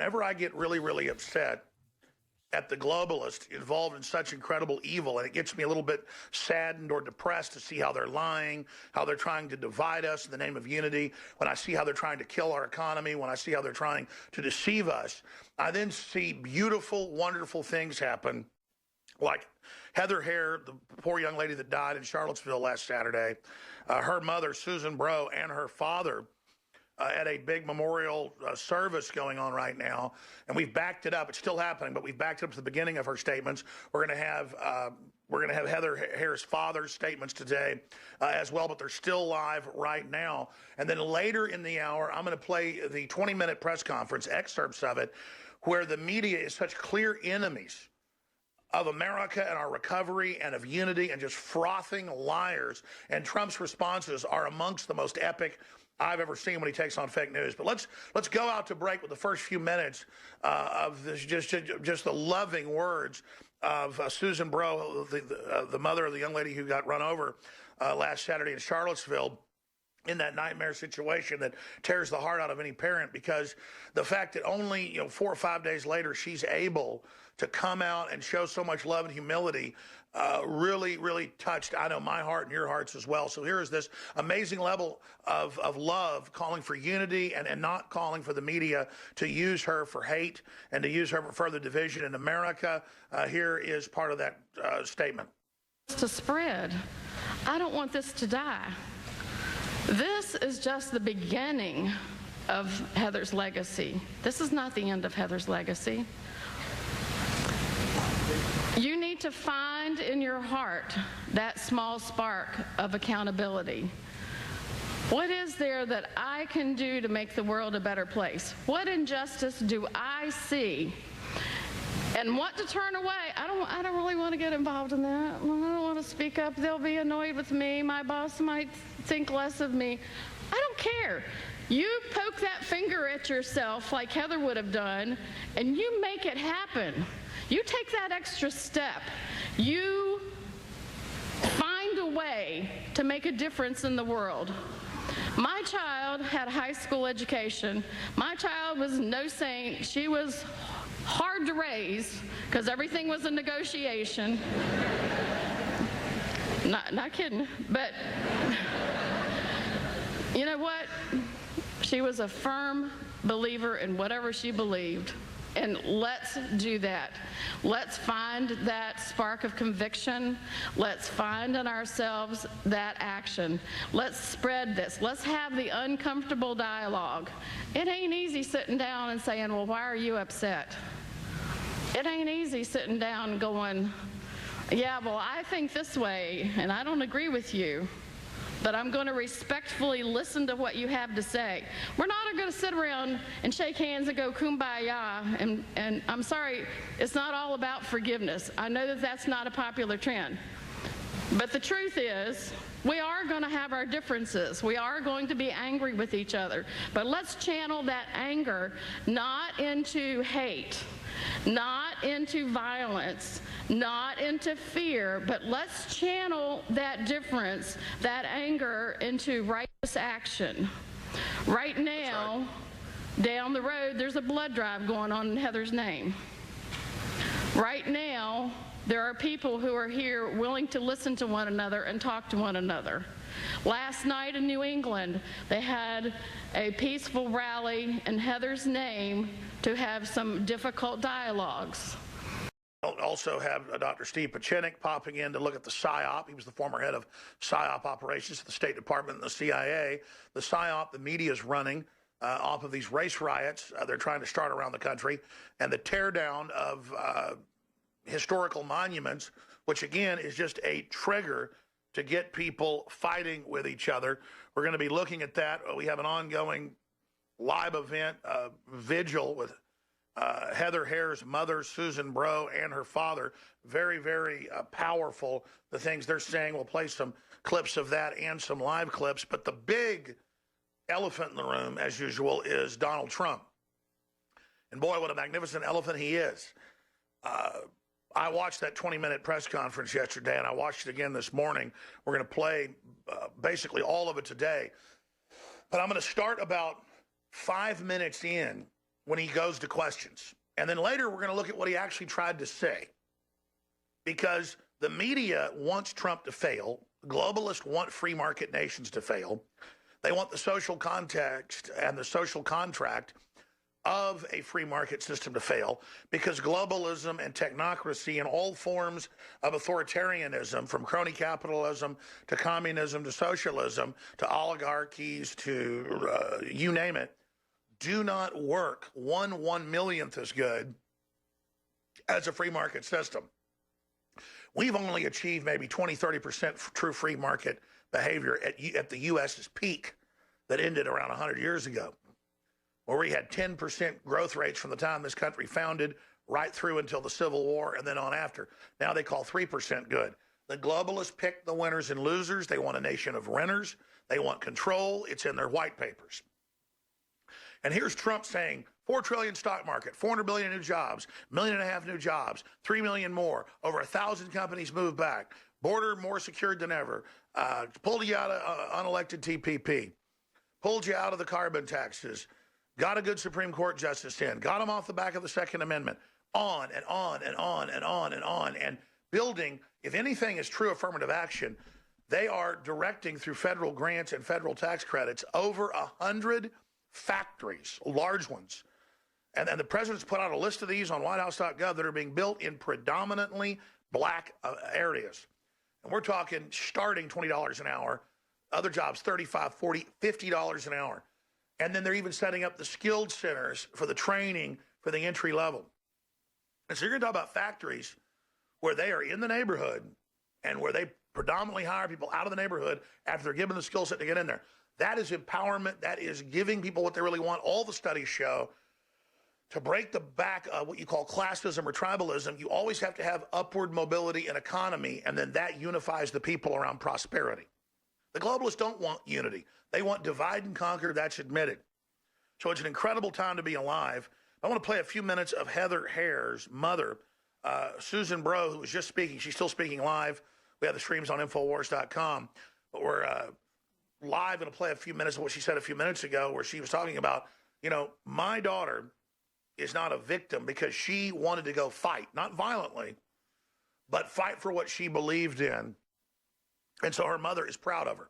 whenever I get really, really upset at the globalists involved in such incredible evil, and it gets me a little bit saddened or depressed to see how they're lying, how they're trying to divide us in the name of unity, when I see how they're trying to kill our economy, when I see how they're trying to deceive us, I then see beautiful, wonderful things happen, like Heather Hare, the poor young lady that died in Charlottesville last Saturday, her mother, Susan Bro, and her father, at a big memorial service going on right now, and we've backed it up. It's still happening, but we've backed it up to the beginning of her statements. We're going to have Heather Hare's father's statements today as well, but they're still live right now. And then later in the hour, I'm going to play the 20-minute press conference excerpts of it, where the media is such clear enemies of America and our recovery and of unity, and just frothing liars. And Trump's responses are amongst the most epic I've ever seen when he takes on fake news. But let's go out to break with the first few minutes of this, just the loving words of Susan Bro, the mother of the young lady who got run over last Saturday in Charlottesville, in that nightmare situation that tears the heart out of any parent, because the fact that only 4 or 5 days later she's able to come out and show so much love and humility really, really touched, I know, my heart and your hearts as well. So here is this amazing level of love, calling for unity and not calling for the media to use her for hate and to use her for further division in America. Here is part of that statement. To spread. I don't want this to die. This is just the beginning of Heather's legacy. This is not the end of Heather's legacy. You need to find in your heart that small spark of accountability. What is there that I can do to make the world a better place? What injustice do I see? And what to turn away? I don't really want to get involved in that. I don't want to speak up. They'll be annoyed with me. My boss might think less of me. I don't care. You poke that finger at yourself like Heather would have done, and you make it happen. You take that extra step. You find a way to make a difference in the world. My child had a high school education. My child was no saint. She was hard to raise because everything was a negotiation. Not kidding, but you know what? She was a firm believer in whatever she believed. And let's do that. Let's find that spark of conviction. Let's find in ourselves that action. Let's spread this. Let's have the uncomfortable dialogue. It ain't easy sitting down and saying, well, why are you upset? It ain't easy sitting down and going, yeah, well, I think this way, and I don't agree with you, but I'm going to respectfully listen to what you have to say. We're not going to sit around and shake hands and go kumbaya, and I'm sorry, it's not all about forgiveness. I know that that's not a popular trend. But the truth is, we are going to have our differences. We are going to be angry with each other. But let's channel that anger not into hate, not into violence, not into fear, but let's channel that difference, that anger, into righteous action. Right now, down the road, there's a blood drive going on in Heather's name. Right now, there are people who are here willing to listen to one another and talk to one another. Last night in New England, they had a peaceful rally in Heather's name to have some difficult dialogues. Also have Dr. Steve Pieczenik popping in to look at the PSYOP. He was the former head of PSYOP operations at the State Department and the CIA. The PSYOP, the media is running off of these race riots they're trying to start around the country, and the teardown of historical monuments, which again is just a trigger to get people fighting with each other. We're going to be looking at that. We have an ongoing live event, vigil with Heather Hare's mother, Susan Bro, and her father. Very, very powerful, the things they're saying. We'll play some clips of that and some live clips. But the big elephant in the room, as usual, is Donald Trump. And boy, what a magnificent elephant he is. I watched that 20-minute press conference yesterday, and I watched it again this morning. We're going to play basically all of it today. But I'm going to start about 5 minutes in when he goes to questions. And then later, we're going to look at what he actually tried to say. Because the media wants Trump to fail. Globalists want free market nations to fail. They want the social context and the social contract of a free market system to fail, because globalism and technocracy and all forms of authoritarianism, from crony capitalism to communism to socialism to oligarchies to you name it, do not work 1/1,000,000th as good as a free market system. We've only achieved maybe 20-30% true free market behavior at the U.S.'s peak that ended around 100 years ago, where we had 10% growth rates from the time this country founded right through until the Civil War and then on after. Now they call 3% good. The globalists pick the winners and losers. They want a nation of renters. They want control. It's in their white papers. And here's Trump saying, 4 trillion stock market, 400 billion new jobs, 1.5 million new jobs, 3 million more, over 1,000 companies moved back, border more secured than ever, pulled you out of unelected TPP, pulled you out of the carbon taxes, got a good Supreme Court justice in, got them off the back of the Second Amendment, on and on and on and on and on, and building, if anything is true affirmative action, they are directing through federal grants and federal tax credits over 100 factories, large ones. And the president's put out a list of these on whitehouse.gov that are being built in predominantly black areas. And we're talking starting $20 an hour, other jobs $35, $40, $50 an hour. And then they're even setting up the skilled centers for the training for the entry level. And so you're going to talk about factories where they are in the neighborhood and where they predominantly hire people out of the neighborhood after they're given the skill set to get in there. That is empowerment. That is giving people what they really want. All the studies show, to break the back of what you call classism or tribalism, you always have to have upward mobility and economy, and then that unifies the people around prosperity. The globalists don't want unity. They want divide and conquer. That's admitted. So it's an incredible time to be alive. I want to play a few minutes of Heather Hare's mother, Susan Bro, who was just speaking. She's still speaking live. We have the streams on Infowars.com. But we're live, going to play a few minutes of what she said a few minutes ago, where she was talking about, my daughter is not a victim because she wanted to go fight, not violently, but fight for what she believed in. And so her mother is proud of her.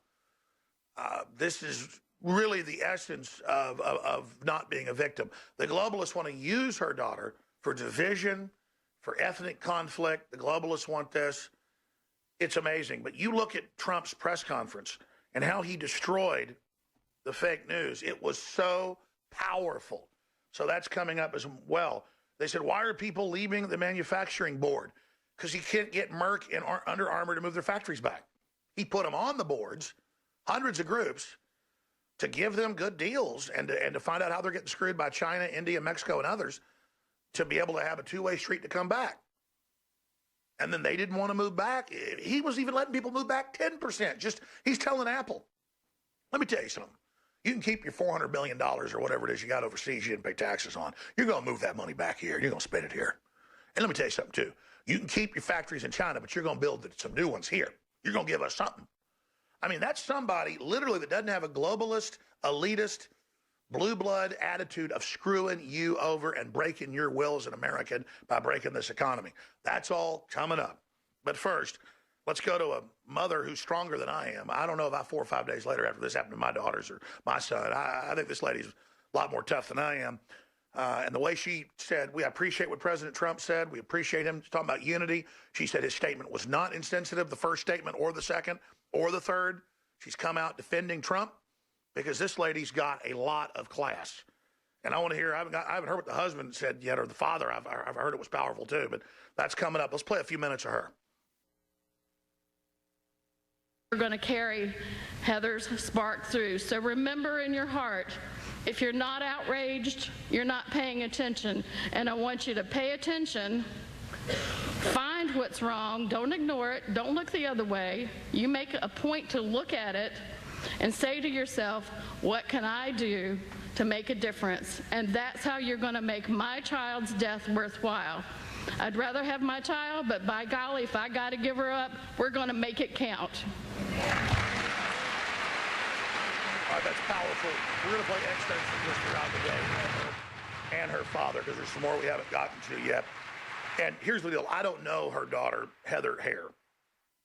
This is really the essence of not being a victim. The globalists want to use her daughter for division, for ethnic conflict. The globalists want this. It's amazing. But you look at Trump's press conference and how he destroyed the fake news. It was so powerful. So that's coming up as well. They said, why are people leaving the manufacturing board? Because he can't get Merck and Under Armour to move their factories back. He put them on the boards, hundreds of groups, to give them good deals and to find out how they're getting screwed by China, India, Mexico, and others, to be able to have a two-way street to come back. And then they didn't want to move back. He was even letting people move back 10%. He's telling Apple, let me tell you something. You can keep your $400 million or whatever it is you got overseas you didn't pay taxes on. You're going to move that money back here. You're going to spend it here. And let me tell you something, too. You can keep your factories in China, but you're going to build some new ones here. You're going to give us something. I mean, that's somebody literally that doesn't have a globalist, elitist, blue blood attitude of screwing you over and breaking your will as an American by breaking this economy. That's all coming up. But first, let's go to a mother who's stronger than I am. I don't know if 4 or 5 days later after this happened to my daughters or my son. I think this lady's a lot more tough than I am. And the way she said, we appreciate what President Trump said. We appreciate him talking about unity. She said his statement was not insensitive, the first statement or the second or the third. She's come out defending Trump because this lady's got a lot of class. And I want to hear, I haven't heard what the husband said yet, or the father. I've heard it was powerful too, but that's coming up. Let's play a few minutes of her. We're going to carry Heather's spark through. So remember in your heart, if you're not outraged, you're not paying attention. And I want you to pay attention, find what's wrong, don't ignore it, don't look the other way. You make a point to look at it and say to yourself, what can I do to make a difference? And that's how you're going to make my child's death worthwhile. I'd rather have my child, but by golly, if I got to give her up, we're going to make it count. All right, that's powerful. We're going to play excerpts from this throughout the day. and her father, because there's some more we haven't gotten to yet. And here's the deal. I don't know her daughter, Heather Hare,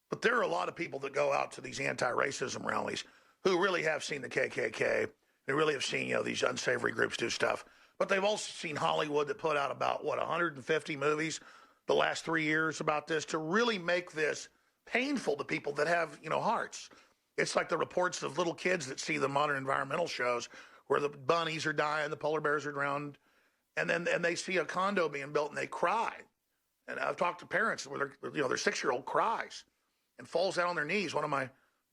but there are a lot of people that go out to these anti-racism rallies who really have seen the KKK. They really have seen, these unsavory groups do stuff. But they've also seen Hollywood that put out about, 150 movies the last 3 years about this to really make this painful to people that have, hearts. It's like the reports of little kids that see the modern environmental shows where the bunnies are dying, the polar bears are drowned, and they see a condo being built and they cry. And I've talked to parents where their 6-year-old cries and falls down on their knees. One of my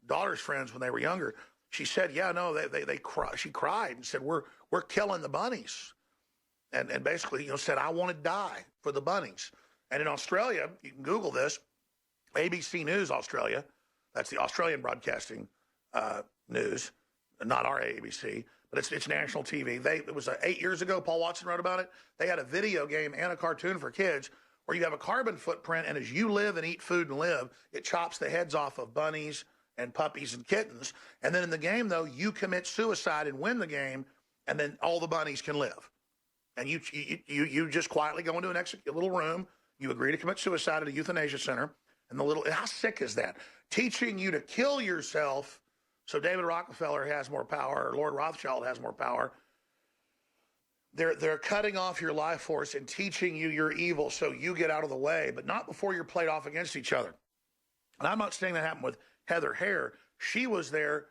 daughter's friends when they were younger, she said, they cry. She cried and said, we're killing the bunnies. And basically, said, I want to die for the bunnies. And in Australia, you can Google this, ABC News Australia, that's the Australian broadcasting news, not our ABC, but it's national TV. It was 8 years ago, Paul Watson wrote about it. They had a video game and a cartoon for kids where you have a carbon footprint, and as you live and eat food and live, it chops the heads off of bunnies and puppies and kittens. And then in the game, though, you commit suicide and win the game, and then all the bunnies can live. And you just quietly go into a little room, you agree to commit suicide at a euthanasia center, and how sick is that? Teaching you to kill yourself so David Rockefeller has more power or Lord Rothschild has more power. They're cutting off your life force and teaching you you're evil so you get out of the way, but not before you're played off against each other. And I'm not saying that happened with Heather Hare. She was there,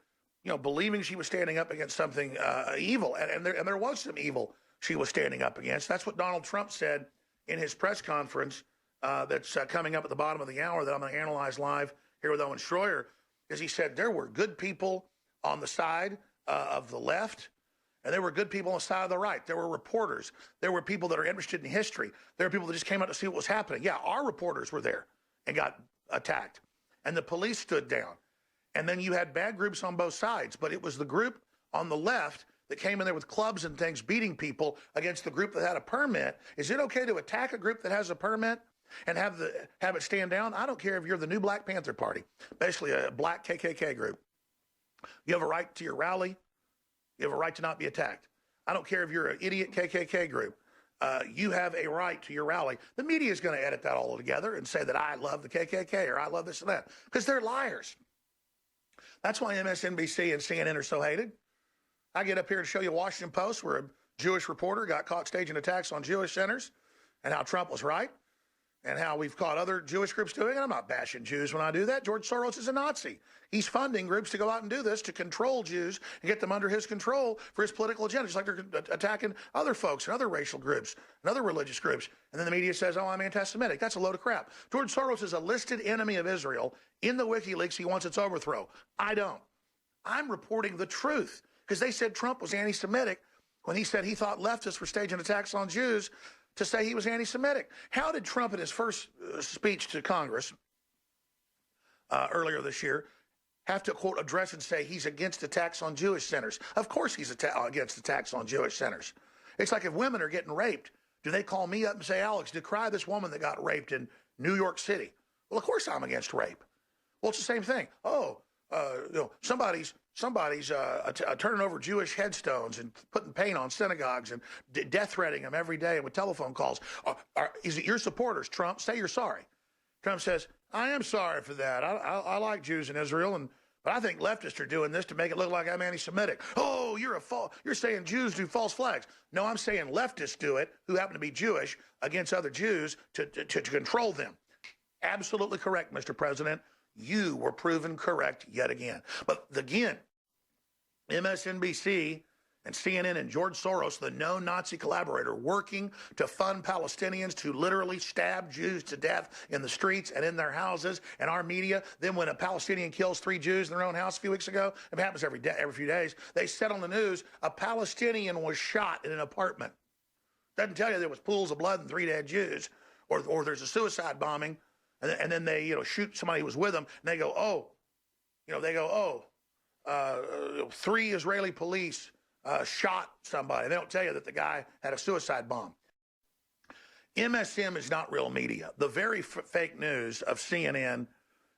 believing she was standing up against something evil, and there was some evil she was standing up against. That's what Donald Trump said in his press conference that's coming up at the bottom of the hour that I'm going to analyze live here with Owen Schroyer, is he said there were good people on the side of the left, and there were good people on the side of the right. There were reporters. There were people that are interested in history. There were people that just came out to see what was happening. Yeah, our reporters were there and got attacked, and the police stood down. And then you had bad groups on both sides, but it was the group on the left that came in there with clubs and things beating people against the group that had a permit. Is it okay to attack a group that has a permit and have it stand down? I don't care if you're the new Black Panther Party, basically a black KKK group. You have a right to your rally. You have a right to not be attacked. I don't care if you're an idiot KKK group. You have a right to your rally. The media is going to edit that all together and say that I love the KKK or I love this and that, because they're liars. That's why MSNBC and CNN are so hated. I get up here to show you Washington Post where a Jewish reporter got caught staging attacks on Jewish centers and how Trump was right and how we've caught other Jewish groups doing it. I'm not bashing Jews when I do that. George Soros is a Nazi. He's funding groups to go out and do this to control Jews and get them under his control for his political agenda, just like they're attacking other folks and other racial groups and other religious groups. And then the media says, oh, I'm anti-Semitic. That's a load of crap. George Soros is a listed enemy of Israel. In the WikiLeaks, he wants its overthrow. I don't. I'm reporting the truth, because they said Trump was anti-Semitic when he said he thought leftists were staging attacks on Jews to say he was anti-Semitic. How did Trump in his first speech to Congress earlier this year have to, quote, address and say he's against attacks on Jewish centers? Of course he's against attacks on Jewish centers. It's like if women are getting raped, do they call me up and say, Alex, decry this woman that got raped in New York City? Well, of course I'm against rape. Well, it's the same thing. Somebody's turning over Jewish headstones and putting paint on synagogues and death threatening them every day with telephone calls. Is it your supporters, Trump? Say you're sorry. Trump says, I am sorry for that. I like Jews in Israel, but I think leftists are doing this to make it look like I'm anti-Semitic. Oh, you're saying Jews do false flags. No, I'm saying leftists do it, who happen to be Jewish, against other Jews to control them. Absolutely correct, Mr. President. You were proven correct yet again. But again, MSNBC and CNN and George Soros, the known Nazi collaborator, working to fund Palestinians to literally stab Jews to death in the streets and in their houses, and our media. Then when a Palestinian kills 3 Jews in their own house a few weeks ago, it happens every few days, they said on the news, a Palestinian was shot in an apartment. Doesn't tell you there was pools of blood and 3 dead Jews, or there's a suicide bombing. And then they, shoot somebody who was with them, and they go, 3 Israeli police shot somebody. They don't tell you that the guy had a suicide bomb. MSM is not real media. The very fake news of CNN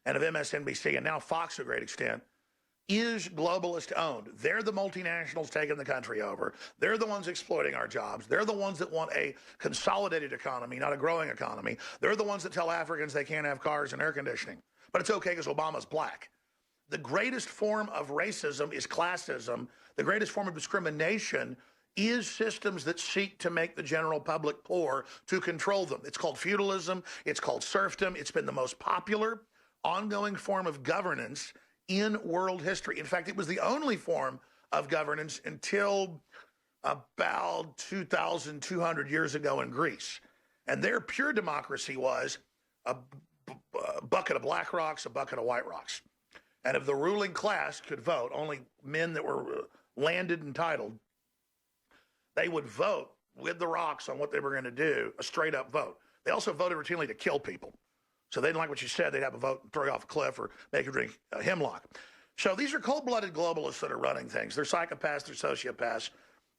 and of MSNBC, and now Fox to a great extent, is globalist owned. They're the multinationals taking the country over. They're the ones exploiting our jobs. They're the ones that want a consolidated economy, not a growing economy. They're the ones that tell Africans they can't have cars and air conditioning. But it's okay because Obama's black. The greatest form of racism is classism. The greatest form of discrimination is systems that seek to make the general public poor to control them. It's called feudalism. It's called serfdom. It's been the most popular ongoing form of governance in world history. In fact, it was the only form of governance until about 2,200 years ago in Greece. And their pure democracy was a bucket of black rocks, a bucket of white rocks. And if the ruling class could vote, only men that were landed and titled, they would vote with the rocks on what they were going to do, a straight up vote. They also voted routinely to kill people. So they didn't like what you said, they'd have a vote and throw you off a cliff or make you drink hemlock. So these are cold-blooded globalists that are running things. They're psychopaths, they're sociopaths.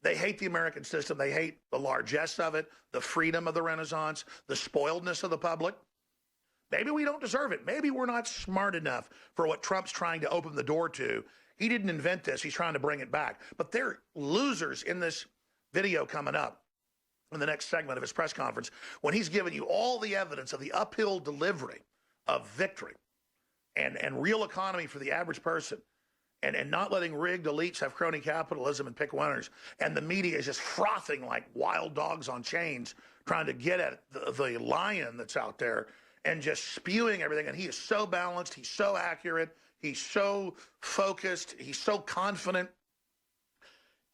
They hate the American system. They hate the largesse of it, the freedom of the Renaissance, the spoiledness of the public. Maybe we don't deserve it. Maybe we're not smart enough for what Trump's trying to open the door to. He didn't invent this. He's trying to bring it back. But they're losers in this video coming up in the next segment of his press conference when he's giving you all the evidence of the uphill delivery of victory and real economy for the average person and not letting rigged elites have crony capitalism and pick winners. And the media is just frothing like wild dogs on chains trying to get at the lion that's out there and just spewing everything. And he is so balanced. He's so accurate. He's so focused. He's so confident.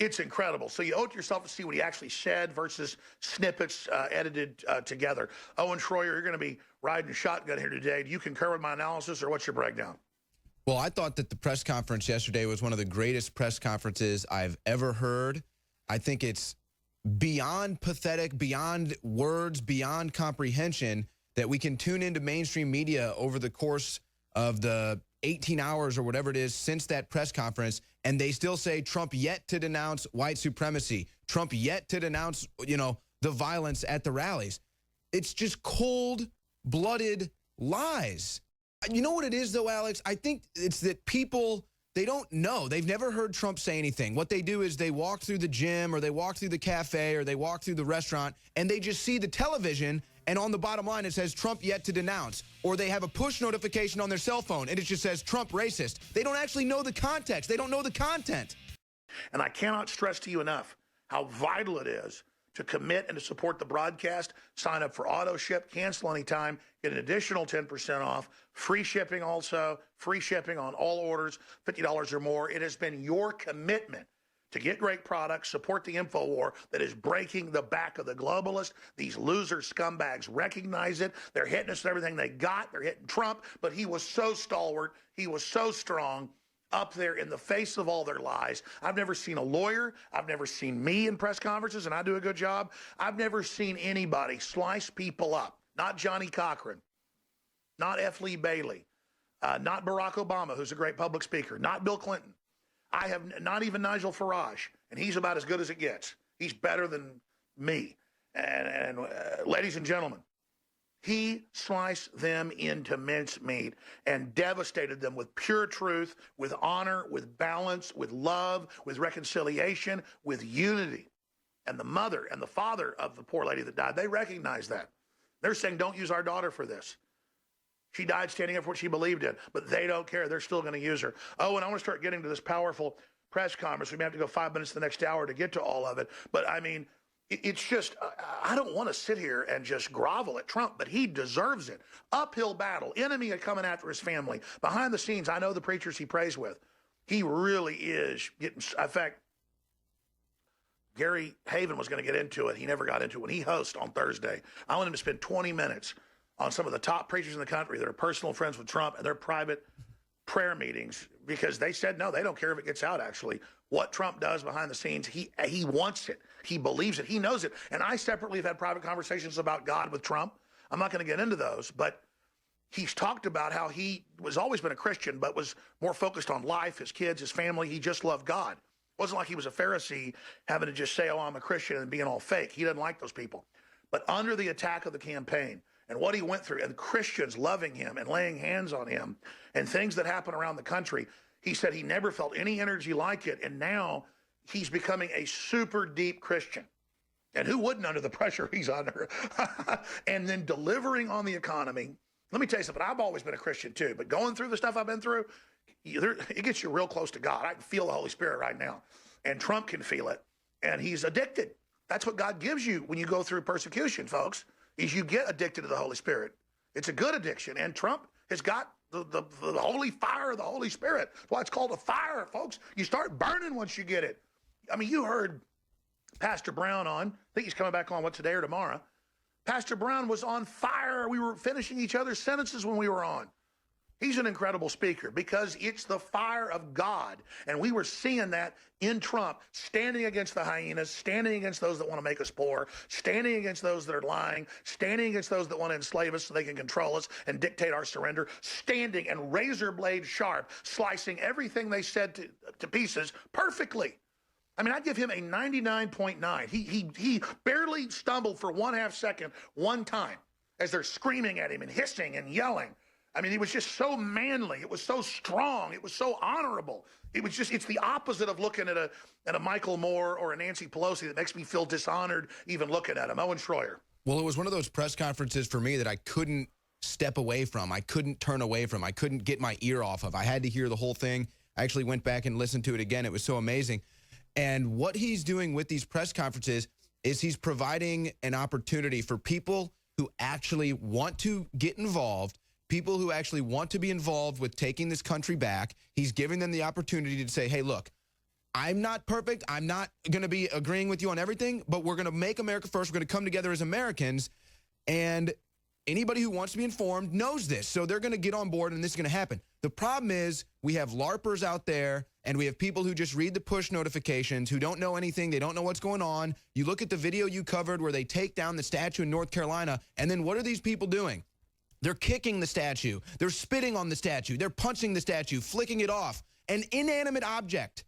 It's incredible. So you owe it to yourself to see what he actually said versus snippets edited together. Owen Schroyer, you're going to be riding shotgun here today. Do you concur with my analysis, or what's your breakdown? Well, I thought that the press conference yesterday was one of the greatest press conferences I've ever heard. I think it's beyond pathetic, beyond words, beyond comprehension that we can tune into mainstream media over the course of the 18 hours or whatever it is since that press conference, and they still say Trump yet to denounce white supremacy, Trump yet to denounce, the violence at the rallies. It's just cold-blooded lies. You know what it is, though, Alex? I think it's that people, they don't know. They've never heard Trump say anything. What they do is they walk through the gym or they walk through the cafe or they walk through the restaurant, and they just see the television, and on the bottom line it says Trump yet to denounce. Or they have a push notification on their cell phone, and it just says Trump racist. They don't actually know the context. They don't know the content. And I cannot stress to you enough how vital it is to commit and to support the broadcast. Sign up for auto ship, cancel anytime, get an additional 10% off, free shipping also, free shipping on all orders, $50 or more. It has been your commitment to get great products, support the info war that is breaking the back of the globalists. These loser scumbags recognize it. They're hitting us with everything they got. They're hitting Trump, but he was so stalwart. He was so strong up there in the face of all their lies. I've never seen a lawyer. I've never seen me in press conferences, and I do a good job. I've never seen anybody slice people up. Not Johnny Cochran, not F. Lee Bailey, not Barack Obama, who's a great public speaker, not Bill Clinton. I have not even Nigel Farage, and he's about as good as it gets. He's better than me. And ladies and gentlemen, he sliced them into mincemeat and devastated them with pure truth, with honor, with balance, with love, with reconciliation, with unity. And the mother and the father of the poor lady that died, they recognize that. They're saying, don't use our daughter for this. She died standing up for what she believed in, but they don't care. They're still going to use her. Oh, and I want to start getting to this powerful press conference. We may have to go 5 minutes the next hour to get to all of it. But, I mean, it's just, I don't want to sit here and just grovel at Trump, but he deserves it. Uphill battle. Enemy are coming after his family. Behind the scenes, I know the preachers he prays with. He really is getting, in fact, Gary Haven was going to get into it. He never got into it. When he hosts on Thursday, I want him to spend 20 minutes on some of the top preachers in the country that are personal friends with Trump and their private prayer meetings, because they said, no, they don't care if it gets out, actually. What Trump does behind the scenes, he wants it. He believes it. He knows it. And I separately have had private conversations about God with Trump. I'm not going to get into those, but he's talked about how he was always been a Christian, but was more focused on life, his kids, his family. He just loved God. It wasn't like he was a Pharisee having to just say, oh, I'm a Christian and being all fake. He doesn't like those people. But under the attack of the campaign, and what he went through, and Christians loving him and laying hands on him, and things that happen around the country, He said he never felt any energy like it, and now he's becoming a super deep Christian. And who wouldn't under the pressure he's under? And then delivering on the economy. Let me tell you something. I've always been a Christian too, but going through the stuff I've been through, it gets you real close to God. I can feel the Holy Spirit right now, and Trump can feel it, and he's addicted. That's what God gives you when you go through persecution, folks, is you get addicted to the Holy Spirit. It's a good addiction, and Trump has got the holy fire of the Holy Spirit. That's why it's called a fire, folks. You start burning once you get it. I mean, you heard Pastor Brown on. I think he's coming back on, what, today or tomorrow. Pastor Brown was on fire. We were finishing each other's sentences when we were on. He's an incredible speaker because it's the fire of God. And we were seeing that in Trump, standing against the hyenas, standing against those that want to make us poor, standing against those that are lying, standing against those that want to enslave us so they can control us and dictate our surrender, standing and razor blade sharp, slicing everything they said to pieces perfectly. I mean, I'd give him a 99.9. He barely stumbled for 1/2 second one time as they're screaming at him and hissing and yelling. I mean, he was just so manly. It was so strong. It was so honorable. It's the opposite of looking at a Michael Moore or a Nancy Pelosi that makes me feel dishonored even looking at him. Owen Schroyer. Well, it was one of those press conferences for me that I couldn't step away from. I couldn't turn away from. I couldn't get my ear off of. I had to hear the whole thing. I actually went back and listened to it again. It was so amazing. And what he's doing with these press conferences is he's providing an opportunity for people who actually want to get involved, people who actually want to be involved with taking this country back. He's giving them the opportunity to say, hey, look, I'm not perfect. I'm not going to be agreeing with you on everything, but we're going to make America first. We're going to come together as Americans. And anybody who wants to be informed knows this. So they're going to get on board and this is going to happen. The problem is we have LARPers out there and we have people who just read the push notifications, who don't know anything. They don't know what's going on. You look at the video you covered where they take down the statue in North Carolina. And then what are these people doing? They're kicking the statue. They're spitting on the statue. They're punching the statue, flicking it off. An inanimate object,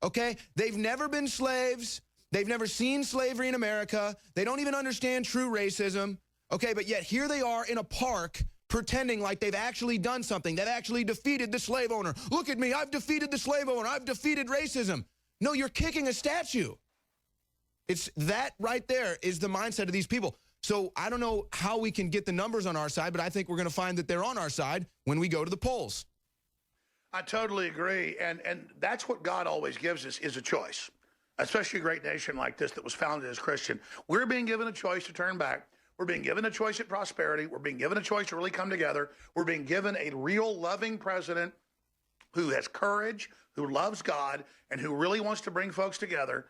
okay? They've never been slaves. They've never seen slavery in America. They don't even understand true racism, okay? But yet here they are in a park pretending like they've actually done something. They've actually defeated the slave owner. Look at me. I've defeated the slave owner. I've defeated racism. No, you're kicking a statue. It's that right there is the mindset of these people. So I don't know how we can get the numbers on our side, but I think we're going to find that they're on our side when we go to the polls. I totally agree. And that's what God always gives us is a choice, especially a great nation like this that was founded as Christian. We're being given a choice to turn back. We're being given a choice at prosperity. We're being given a choice to really come together. We're being given a real loving president who has courage, who loves God, and who really wants to bring folks together.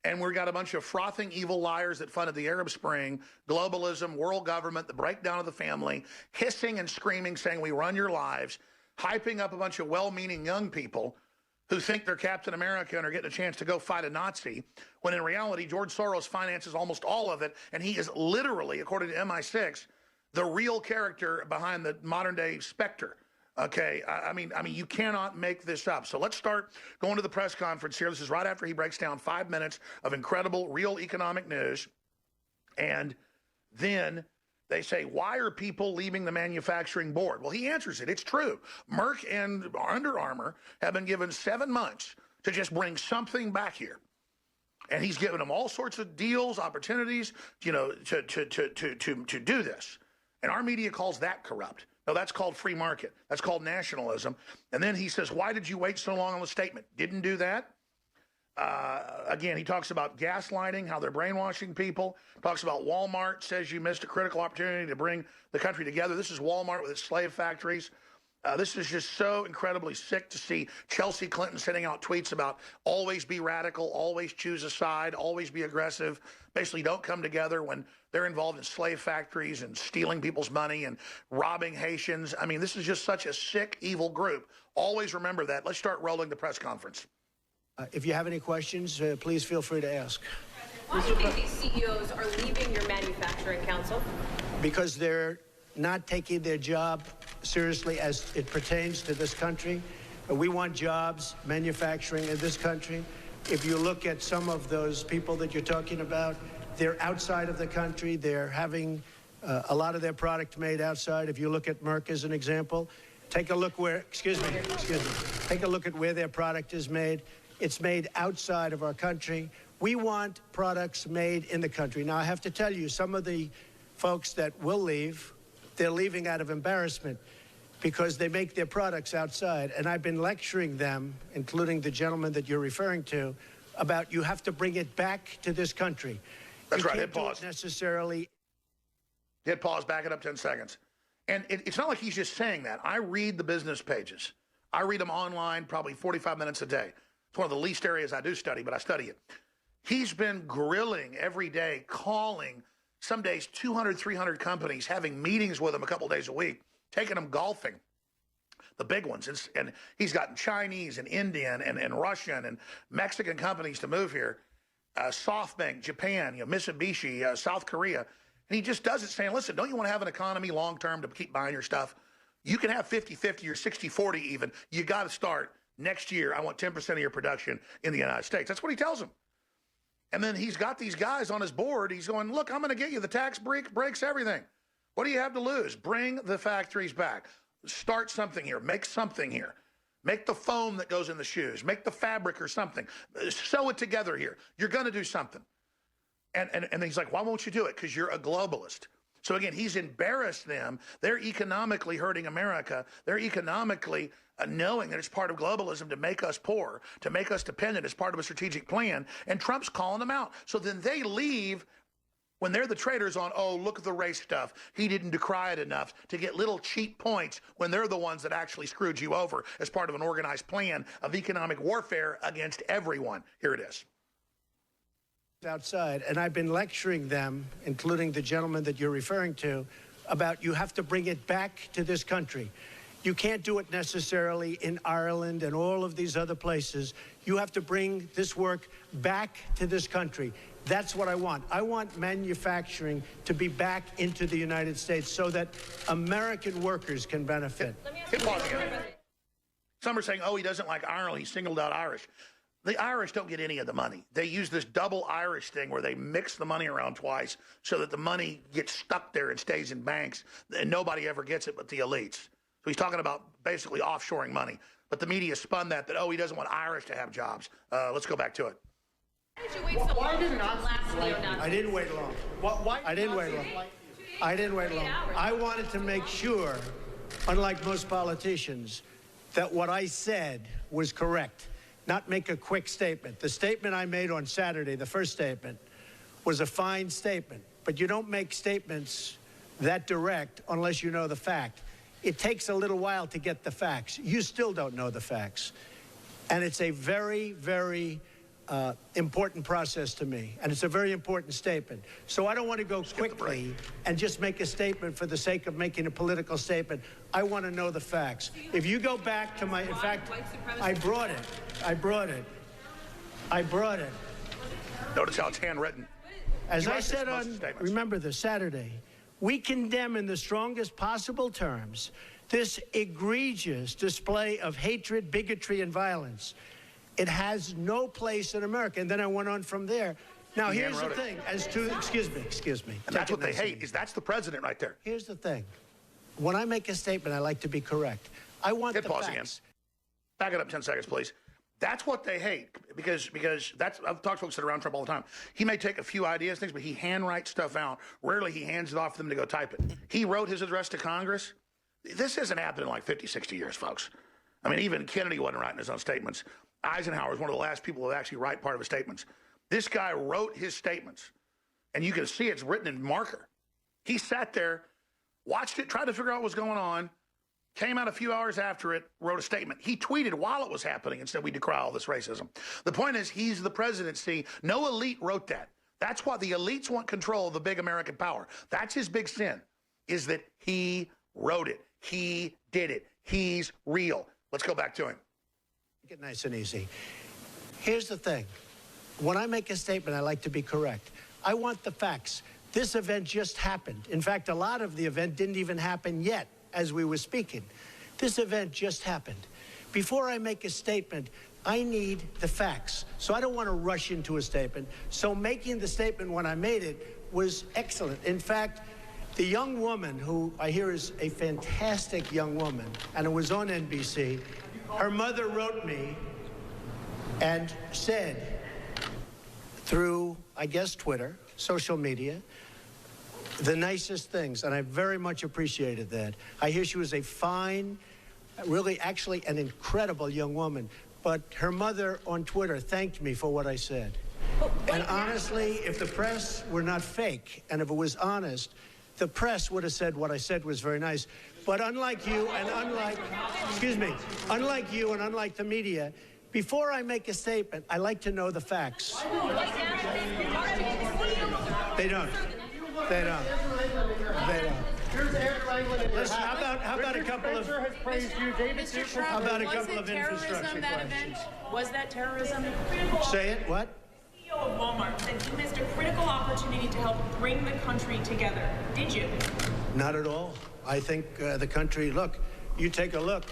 And we've got a bunch of frothing evil liars that funded the Arab Spring, globalism, world government, the breakdown of the family, hissing and screaming, saying we run your lives, hyping up a bunch of well-meaning young people who think they're Captain America and are getting a chance to go fight a Nazi, when in reality, George Soros finances almost all of it, and he is literally, according to MI6, the real character behind the modern-day Spectre. Okay, I mean, you cannot make this up. So let's start going to the press conference here. This is right after he breaks down 5 minutes of incredible, real economic news. And then they say, why are people leaving the manufacturing board? Well, he answers it. It's true. Merck and Under Armour have been given 7 months to just bring something back here. And he's given them all sorts of deals, opportunities, you know, to do this. And our media calls that corrupt. No, that's called free market. That's called nationalism. And then he says, why did you wait so long on the statement? Didn't do that. Again, he talks about gaslighting, how they're brainwashing people. Talks about Walmart, says you missed a critical opportunity to bring the country together. This is Walmart with its slave factories. This is just so incredibly sick to see Chelsea Clinton sending out tweets about always be radical, always choose a side, always be aggressive. Basically, don't come together when they're involved in slave factories and stealing people's money and robbing Haitians. I mean, this is just such a sick, evil group. Always remember that. Let's start rolling the press conference. If you have any questions, please feel free to ask. Why do you think these CEOs are leaving your manufacturing council? Because they're not taking their job seriously as it pertains to this country. We want jobs, manufacturing in this country. If you look at some of those people that you're talking about, they're outside of the country. They're having a lot of their product made outside. If you look at Merck as an example, Take a look where, excuse me, take a look at where their product is made. It's made outside of our country. We want products made in the country. Now, I have to tell you, some of the folks that will leave, they're leaving out of embarrassment because they make their products outside. And I've been lecturing them, including the gentleman that you're referring to, about you have to bring it back to this country. That's right. You Hit can't do pause. it necessarily. Hit pause. Back it up 10 seconds. And it's not like he's just saying that. I read the business pages. I read them online probably 45 minutes a day. It's one of the least areas I do study, but I study it. He's been grilling every day, calling some days 200, 300 companies, having meetings with them a couple days a week, taking them golfing, the big ones. And he's gotten Chinese and Indian and Russian and Mexican companies to move here, SoftBank, Japan, Mitsubishi, South Korea. And he just does it saying, listen, don't you want to have an economy long-term to keep buying your stuff? You can have 50-50 or 60-40 even. You got to start next year. I want 10% of your production in the United States. That's what he tells them. And then he's got these guys on his board. He's going, look, I'm going to get you the tax breaks, everything. What do you have to lose? Bring the factories back. Start something here. Make something here. Make the foam that goes in the shoes. Make the fabric or something. Sew it together here. You're going to do something. And he's like, why won't you do it? Because you're a globalist. So again, he's embarrassed them. They're economically hurting America. They're economically knowing that it's part of globalism to make us poor, to make us dependent as part of a strategic plan. And Trump's calling them out. So then they leave when they're the traitors on, oh, look at the race stuff. He didn't decry it enough to get little cheap points when they're the ones that actually screwed you over as part of an organized plan of economic warfare against everyone. Here it is. Outside, and I've been lecturing them, including the gentleman that you're referring to, about you have to bring it back to this country. You can't do it necessarily in Ireland and all of these other places. You have to bring this work back to this country. That's what I want. I want manufacturing to be back into the United States so that American workers can benefit. Some are saying, oh, he doesn't like Ireland. He singled out Irish. The Irish don't get any of the money. They use this double Irish thing where they mix the money around twice so that the money gets stuck there and stays in banks, and nobody ever gets it but the elites. So he's talking about basically offshoring money. But the media spun that, oh, he doesn't want Irish to have jobs. Let's go back to it. Why did you wait so long to last neo-Nazi? I didn't wait long. I didn't wait long. I didn't wait long. I wanted to make sure, unlike most politicians, that what I said was correct. Not make a quick statement. The statement I made on Saturday, the first statement, was a fine statement. But you don't make statements that direct unless you know the fact. It takes a little while to get the facts. You still don't know the facts. And it's a very, very important process to me. And it's a very important statement. So I don't want to go quickly and just make a statement for the sake of making a political statement. I want to know the facts. If you go back to my, in fact, I brought it. Notice how it's handwritten. As I said on, remember this, Saturday, we condemn in the strongest possible terms this egregious display of hatred, bigotry, and violence. It has no place in America. And then I went on from there. Now, here's the thing. As to, excuse me. And that's what they hate, is that's the president right there. Here's the thing. When I make a statement, I like to be correct. I want the facts. Again. Back it up 10 seconds, please. That's what they hate, because that's, I've talked to folks that are around Trump all the time. He may take a few ideas, things, but he handwrites stuff out. Rarely he hands it off to them to go type it. He wrote his address to Congress. This hasn't happened in like 50, 60 years, folks. I mean, even Kennedy wasn't writing his own statements. Eisenhower was one of the last people to actually write part of his statements. This guy wrote his statements, and you can see it's written in marker. He sat there, watched it, tried to figure out what was going on, came out a few hours after it, wrote a statement. He tweeted while it was happening and said, we decry all this racism. The point is, he's the presidency. No elite wrote that. That's why the elites want control of the big American power. That's his big sin, is that he wrote it. He did it. He's real. Let's go back to him. Make it nice and easy. Here's the thing. When I make a statement, I like to be correct. I want the facts. This event just happened. In fact, a lot of the event didn't even happen yet as we were speaking. This event just happened. Before I make a statement, I need the facts. So I don't want to rush into a statement. So making the statement when I made it was excellent. In fact, The young woman, who I hear is a fantastic young woman, and it was on NBC, her mother wrote me and said, through, I guess, Twitter, social media, the nicest things, and I very much appreciated that. I hear she was a fine, really, actually, an incredible young woman, but her mother on Twitter thanked me for what I said. And honestly, if the press were not fake, and if it was honest, the press would have said what I said was very nice. But unlike you and unlike, unlike you and unlike the media, before I make a statement, I like to know the facts. They don't. They don't. They don't. Listen, how about a couple of... has praised you. David How about a couple of infrastructure questions? Was that terrorism? Say it, what? CEO of Walmart said you missed a critical opportunity to help bring the country together. Did you? Not at all. I think the country, look, you take a look.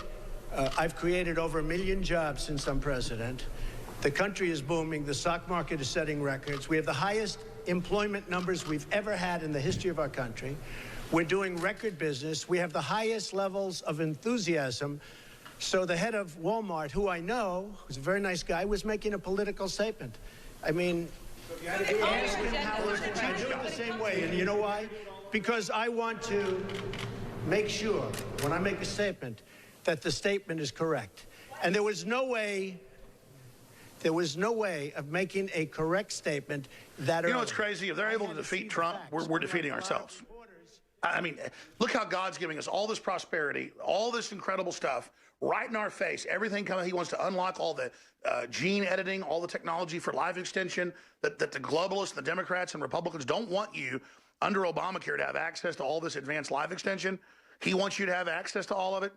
I've created over 1 million jobs since I'm president. The country is booming. The stock market is setting records. We have the highest employment numbers we've ever had in the history of our country. We're doing record business. We have the highest levels of enthusiasm. So the head of Walmart, who I know, who's a very nice guy, was making a political statement. I mean, ask him how I do it the same way. And you know why? Because I want to make sure, when I make a statement, that the statement is correct. And there was no way of making a correct statement that... You know what's crazy? If they're able to defeat Trump, we're defeating ourselves. I mean, look how God's giving us all this prosperity, all this incredible stuff right in our face, everything coming. He wants to unlock all the gene editing, all the technology for life extension that the globalists, the Democrats and Republicans don't want you under Obamacare to have access to all this advanced life extension. He wants you to have access to all of it.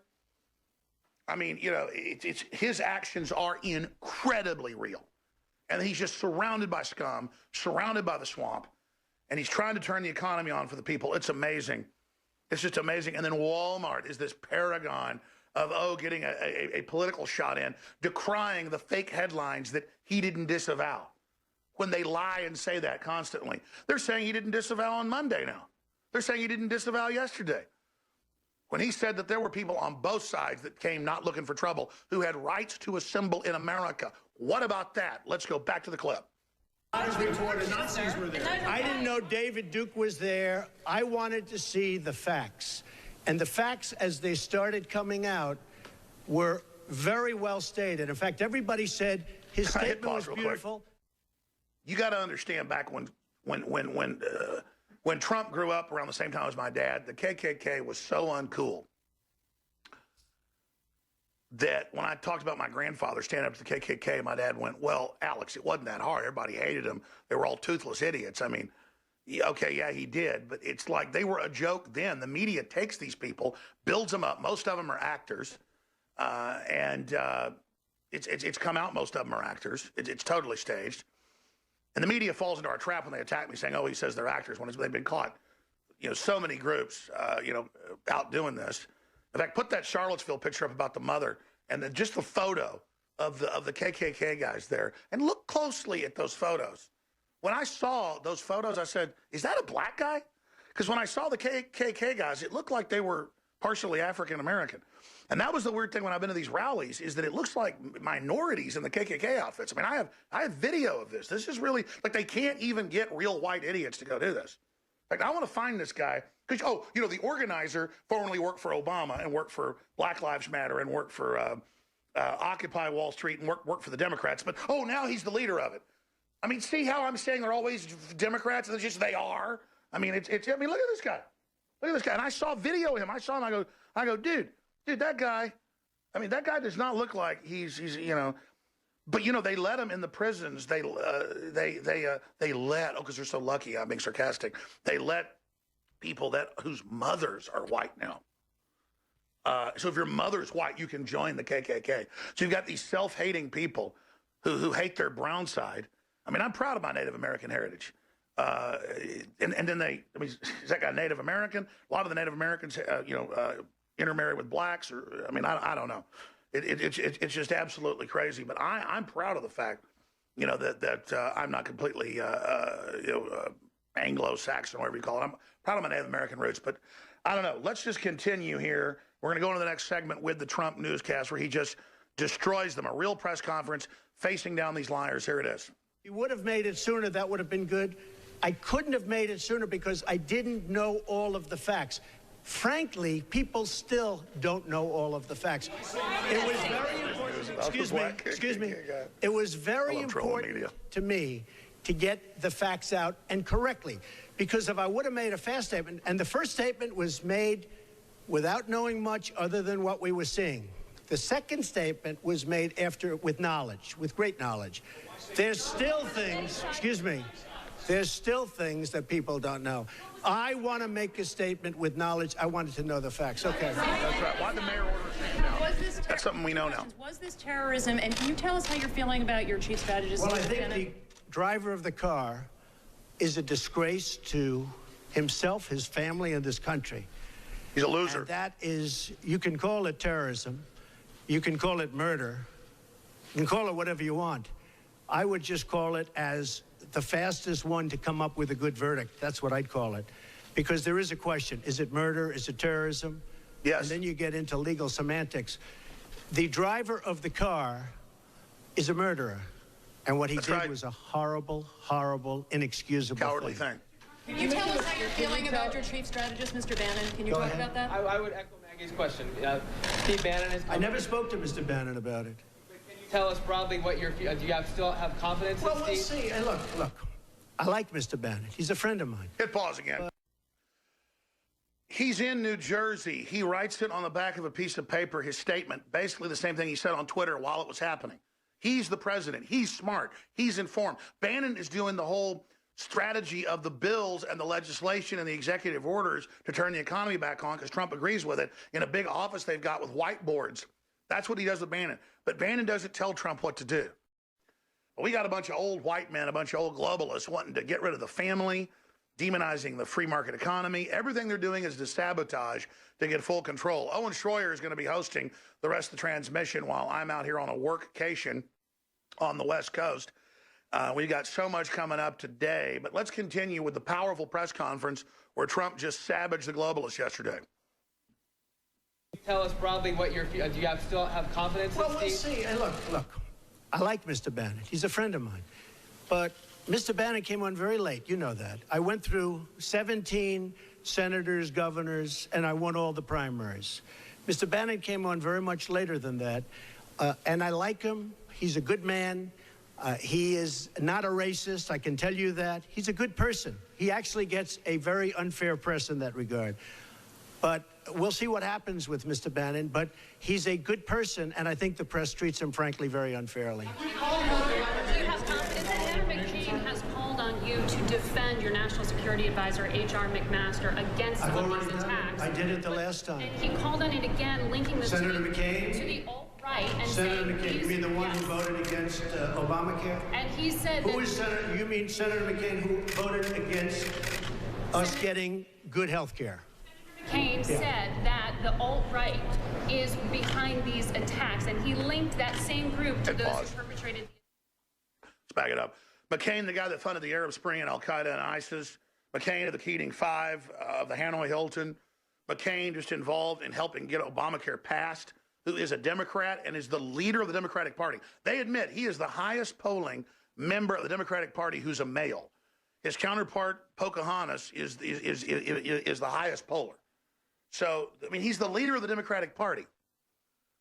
I mean, you know, it's his actions are incredibly real. And he's just surrounded by scum, surrounded by the swamp. And he's trying to turn the economy on for the people. It's amazing. It's just amazing. And then Walmart is this paragon of, getting a political shot in, decrying the fake headlines that he didn't disavow. When they lie and say that constantly. They're saying he didn't disavow on Monday now. They're saying he didn't disavow yesterday. When he said that there were people on both sides that came not looking for trouble, who had rights to assemble in America. What about that? Let's go back to the clip. Nazis were there. I didn't know David Duke was there. I wanted to see the facts. And the facts, as they started coming out, were very well stated. In fact, everybody said his statement was beautiful. You got to understand, back when Trump grew up around the same time as my dad, the KKK was so uncool that when I talked about my grandfather standing up to the KKK, my dad went, well, Alex, it wasn't that hard. Everybody hated him. They were all toothless idiots. I mean, okay, yeah, he did. But it's like they were a joke then. The media takes these people, builds them up. Most of them are actors. It's come out most of them are actors. It's totally staged. And the media falls into our trap when they attack me saying, he says they're actors when they've been caught. You know, so many groups, out doing this. In fact, put that Charlottesville picture up about the mother and then just the photo of the KKK guys there. And look closely at those photos. When I saw those photos, I said, is that a black guy? Because when I saw the KKK guys, it looked like they were partially African-American. And that was the weird thing when I've been to these rallies, is that it looks like minorities in the KKK outfits. I mean, I have video of this. This is really, like, they can't even get real white idiots to go do this. Like, I want to find this guy. Because, the organizer formerly worked for Obama and worked for Black Lives Matter and worked for Occupy Wall Street and worked for the Democrats. But, now he's the leader of it. I mean, see how I'm saying they're always Democrats? It's just they are. I mean, look at this guy. Look at this guy. And I saw video of him. I saw him. I go, dude, that guy, that guy does not look like he's but they let him in the prisons. They let, because they're so lucky, I'm being sarcastic. They let people whose mothers are white now. So if your mother's white, you can join the KKK. So you've got these self-hating people who hate their brown side. I mean, I'm proud of my Native American heritage. And then is that guy Native American? A lot of the Native Americans, intermarry with blacks, or I don't know. It's just absolutely crazy. But I'm proud of the fact, that I'm not completely Anglo-Saxon, whatever you call it. I'm proud of my Native American roots, but I don't know. Let's just continue here. We're going to go into the next segment with the Trump newscast where he just destroys them. A real press conference facing down these liars. Here it is. You would have made it sooner. That would have been good. I couldn't have made it sooner because I didn't know all of the facts. Frankly, people still don't know all of the facts. It was very important. Excuse me. It was very important to me to get the facts out and correctly. Because if I would have made a fast statement, and the first statement was made without knowing much other than what we were seeing. The second statement was made after, with knowledge, with great knowledge. There's still things, there's still things that people don't know. I want to make a statement with knowledge. I wanted to know the facts. Okay. That's right. Why the mayor orders now? That's something we know now. Was this terrorism? And can you tell us how you're feeling about your chief strategist? Well, I think the driver of the car is a disgrace to himself, his family, and this country. He's a loser. And that is, you can call it terrorism. You can call it murder. You can call it whatever you want. I would just call it as the fastest one to come up with a good verdict. That's what I'd call it. Because there is a question. Is it murder? Is it terrorism? Yes. And then you get into legal semantics. The driver of the car is a murderer. And what he did was a horrible, horrible, inexcusable cowardly thing. Can you tell us how you're feeling about your chief strategist, Mr. Bannon? Can you talk about that? I would echo Maggie's question. Steve Bannon is... I never spoke to Mr. Bannon about it. Can you tell us broadly what your... Do you still have confidence in Steve? Well, we'll see. Hey, look. I like Mr. Bannon. He's a friend of mine. Hit pause again. He's in New Jersey. He writes it on the back of a piece of paper, his statement, basically the same thing he said on Twitter while it was happening. He's the president. He's smart. He's informed. Bannon is doing the whole strategy of the bills and the legislation and the executive orders to turn the economy back on because Trump agrees with it in a big office they've got with whiteboards. That's what he does with Bannon. But Bannon doesn't tell Trump what to do. We got a bunch of old white men, a bunch of old globalists wanting to get rid of the family, demonizing the free market economy. Everything they're doing is to sabotage to get full control. Owen Schroyer is going to be hosting the rest of the transmission while I'm out here on a workcation on the West Coast. We've got so much coming up today, but let's continue with the powerful press conference where Trump just savaged the globalists yesterday. Tell us broadly what your... Do you still have confidence in Steve? Well, we'll see. Hey, look. I like Mr. Bannon. He's a friend of mine. But Mr. Bannon came on very late. You know that. I went through 17 senators, governors, and I won all the primaries. Mr. Bannon came on very much later than that. And I like him. He's a good man. He is not a racist, I can tell you that. He's a good person. He actually gets a very unfair press in that regard. But we'll see what happens with Mr. Bannon. But he's a good person, and I think the press treats him, frankly, very unfairly. Do you have confidence that Senator McCain has called on you to defend your National Security Advisor, H.R. McMaster, against some of these attacks? I did it the last time. And he called on it again, linking this Senator McCain? To the alt-right. And Senator McCain, you mean the one who voted against Obamacare? And he said who is Senator? You mean Senator McCain who voted against us getting good health care? McCain said that the alt-right is behind these attacks, and he linked that same group to those who perpetrated. Let's back it up. McCain, the guy that funded the Arab Spring and Al-Qaeda and ISIS. McCain of the Keating Five, of the Hanoi Hilton. McCain just involved in helping get Obamacare passed, who is a Democrat and is the leader of the Democratic Party. They admit he is the highest polling member of the Democratic Party who's a male. His counterpart, Pocahontas, is the highest poller. So, I mean, he's the leader of the Democratic Party.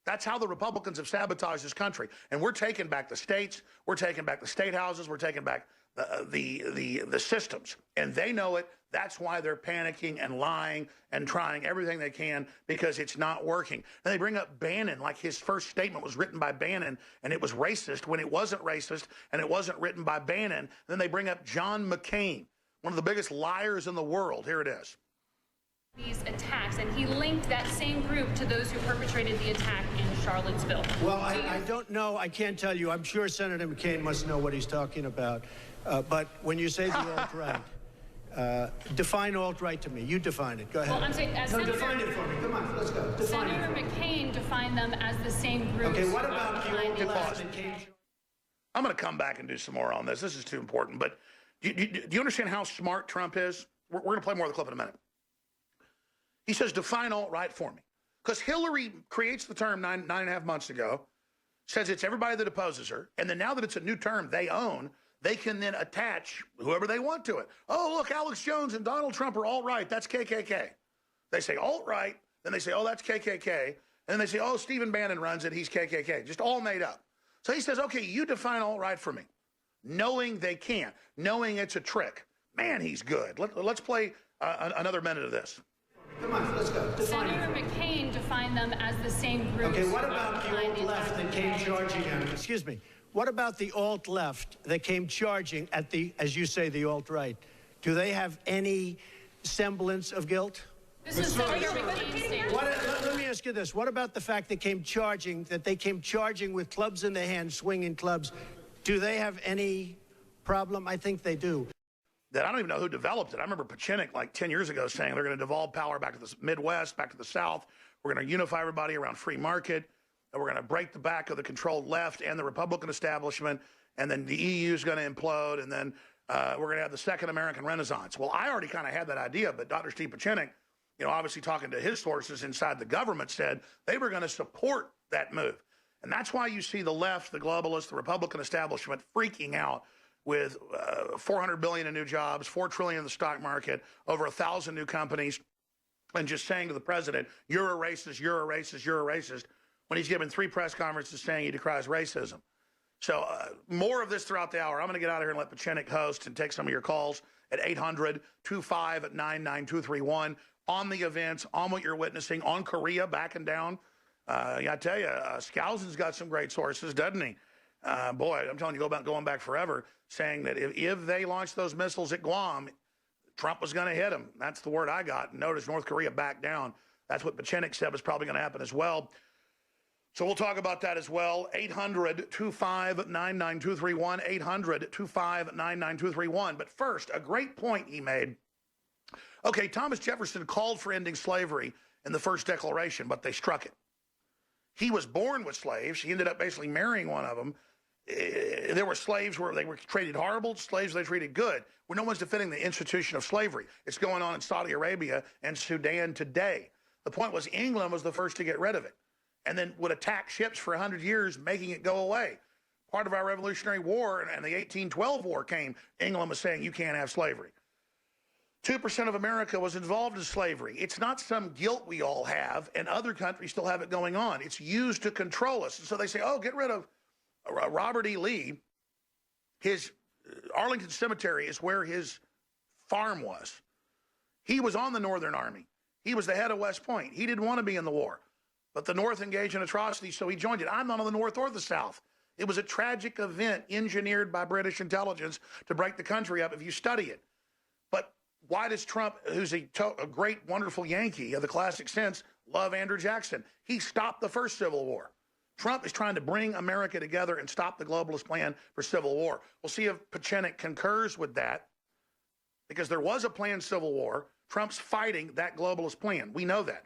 That's how the Republicans have sabotaged this country. And we're taking back the states. We're taking back the state houses. We're taking back the systems. And they know it. That's why they're panicking and lying and trying everything they can because it's not working. And they bring up Bannon like his first statement was written by Bannon and it was racist when it wasn't racist and it wasn't written by Bannon. And then they bring up John McCain, one of the biggest liars in the world. Here it is. These attacks, and he linked that same group to those who perpetrated the attack in Charlottesville. Well, I don't know. I can't tell you. I'm sure Senator McCain must know what he's talking about. But when you say the alt-right, define alt-right to me. You define it. Go ahead. Well, I'm saying, define it for me. Come on, let's go. Define Senator McCain defined them as the same group. Okay, what about the alt-left that came? I'm going to come back and do some more on this. This is too important. But Do you understand how smart Trump is? We're going to play more of the clip in a minute. He says, define alt-right for me. Because Hillary creates the term nine and a half months ago, says it's everybody that opposes her, and then now that it's a new term they own, they can then attach whoever they want to it. Oh, look, Alex Jones and Donald Trump are alt-right. That's KKK. They say alt-right, then they say, oh, that's KKK. And then they say, oh, Stephen Bannon runs it, he's KKK. Just all made up. So he says, okay, you define alt-right for me. Knowing they can't, knowing it's a trick. Man, he's good. Let's play another minute of this. Come on, let's go. Define Senator McCain defined them as the same group. Okay, what about the alt-left that came charging at him? Excuse me. What about the alt-left that came charging at the, as you say, the alt-right? Do they have any semblance of guilt? This is Senator McCain's statement. Let me ask you this. What about the fact that they came charging with clubs in their hands, swinging clubs? Do they have any problem? I think they do. That I don't even know who developed it. I remember Pieczenik like 10 years ago saying they're going to devolve power back to the Midwest, back to the South. We're going to unify everybody around free market. And we're going to break the back of the controlled left and the Republican establishment. And then the EU is going to implode. And then we're going to have the second American Renaissance. Well, I already kind of had that idea, but Dr. Steve Pieczenik, you know, obviously talking to his sources inside the government, said they were going to support that move. And that's why you see the left, the globalists, the Republican establishment freaking out with $400 billion in new jobs, $4 trillion in the stock market, over 1,000 new companies, and just saying to the president, you're a racist, you're a racist, you're a racist, when he's given 3 press conferences saying he decries racism. So more of this throughout the hour. I'm going to get out of here and let Pieczenik host and take some of your calls at 800-259-9231 on the events, on what you're witnessing, on Korea backing down. I tell you, Skousen's got some great sources, doesn't he? Boy, I'm telling you, going back forever, saying that if they launched those missiles at Guam, Trump was going to hit them. That's the word I got. Notice North Korea backed down. That's what Pieczenik said was probably going to happen as well. So we'll talk about that as well. 800-259-9231, 800-259-9231. But first, a great point he made. Okay, Thomas Jefferson called for ending slavery in the first Declaration, but they struck it. He was born with slaves. He ended up basically marrying one of them. There were slaves where they were treated horrible, slaves they treated good. Well, no one's defending the institution of slavery. It's going on in Saudi Arabia and Sudan today. The point was England was the first to get rid of it and then would attack ships for 100 years, making it go away. Part of our Revolutionary War and the 1812 War came, England was saying you can't have slavery. 2% of America was involved in slavery. It's not some guilt we all have, and other countries still have it going on. It's used to control us. And so they say, oh, get rid of Robert E. Lee. His Arlington Cemetery is where his farm was. He was on the Northern Army. He was the head of West Point. He didn't want to be in the war. But the North engaged in atrocities, so he joined it. I'm not on the North or the South. It was a tragic event engineered by British intelligence to break the country up if you study it. But why does Trump, who's a great, wonderful Yankee of the classic sense, love Andrew Jackson? He stopped the first Civil War. Trump is trying to bring America together and stop the globalist plan for civil war. We'll see if Pieczenik concurs with that, because there was a planned civil war. Trump's fighting that globalist plan. We know that.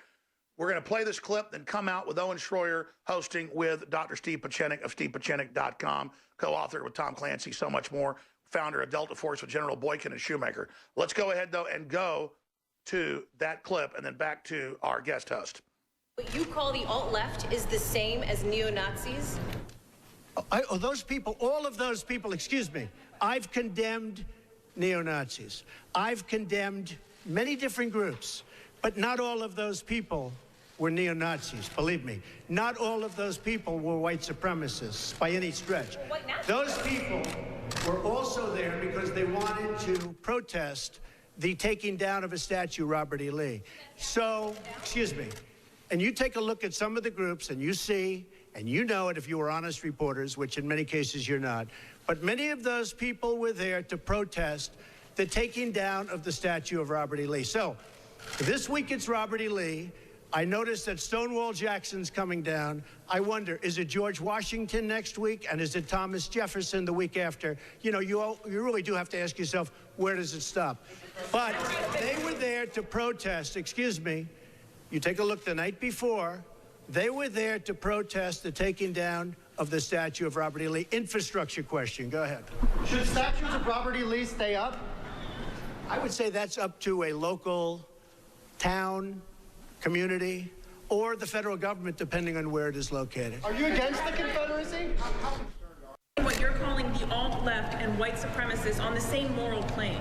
We're going to play this clip, then come out with Owen Schroyer hosting with Dr. Steve Pieczenik of stevepieczenik.com, co-author with Tom Clancy, so much more, founder of Delta Force with General Boykin and Shoemaker. Let's go ahead, though, and go to that clip and then back to our guest host. What you call the alt-left is the same as neo-Nazis? Those people, all of those people, excuse me, I've condemned neo-Nazis. I've condemned many different groups, but not all of those people were neo-Nazis, believe me. Not all of those people were white supremacists by any stretch. Those people were also there because they wanted to protest the taking down of a statue, Robert E. Lee. So, excuse me, and you take a look at some of the groups and you see, and you know it if you were honest reporters, which in many cases you're not, but many of those people were there to protest the taking down of the statue of Robert E. Lee. So, this week it's Robert E. Lee. I noticed that Stonewall Jackson's coming down. I wonder, is it George Washington next week? And is it Thomas Jefferson the week after? You know, you really do have to ask yourself, where does it stop? But they were there to protest, excuse me. You take a look the night before, they were there to protest the taking down of the statue of Robert E. Lee. Infrastructure question. Go ahead. Should statues of Robert E. Lee stay up? I would say that's up to a local town, community, or the federal government, depending on where it is located. Are you against the Confederacy? What you're calling the alt-left and white supremacists on the same moral plane.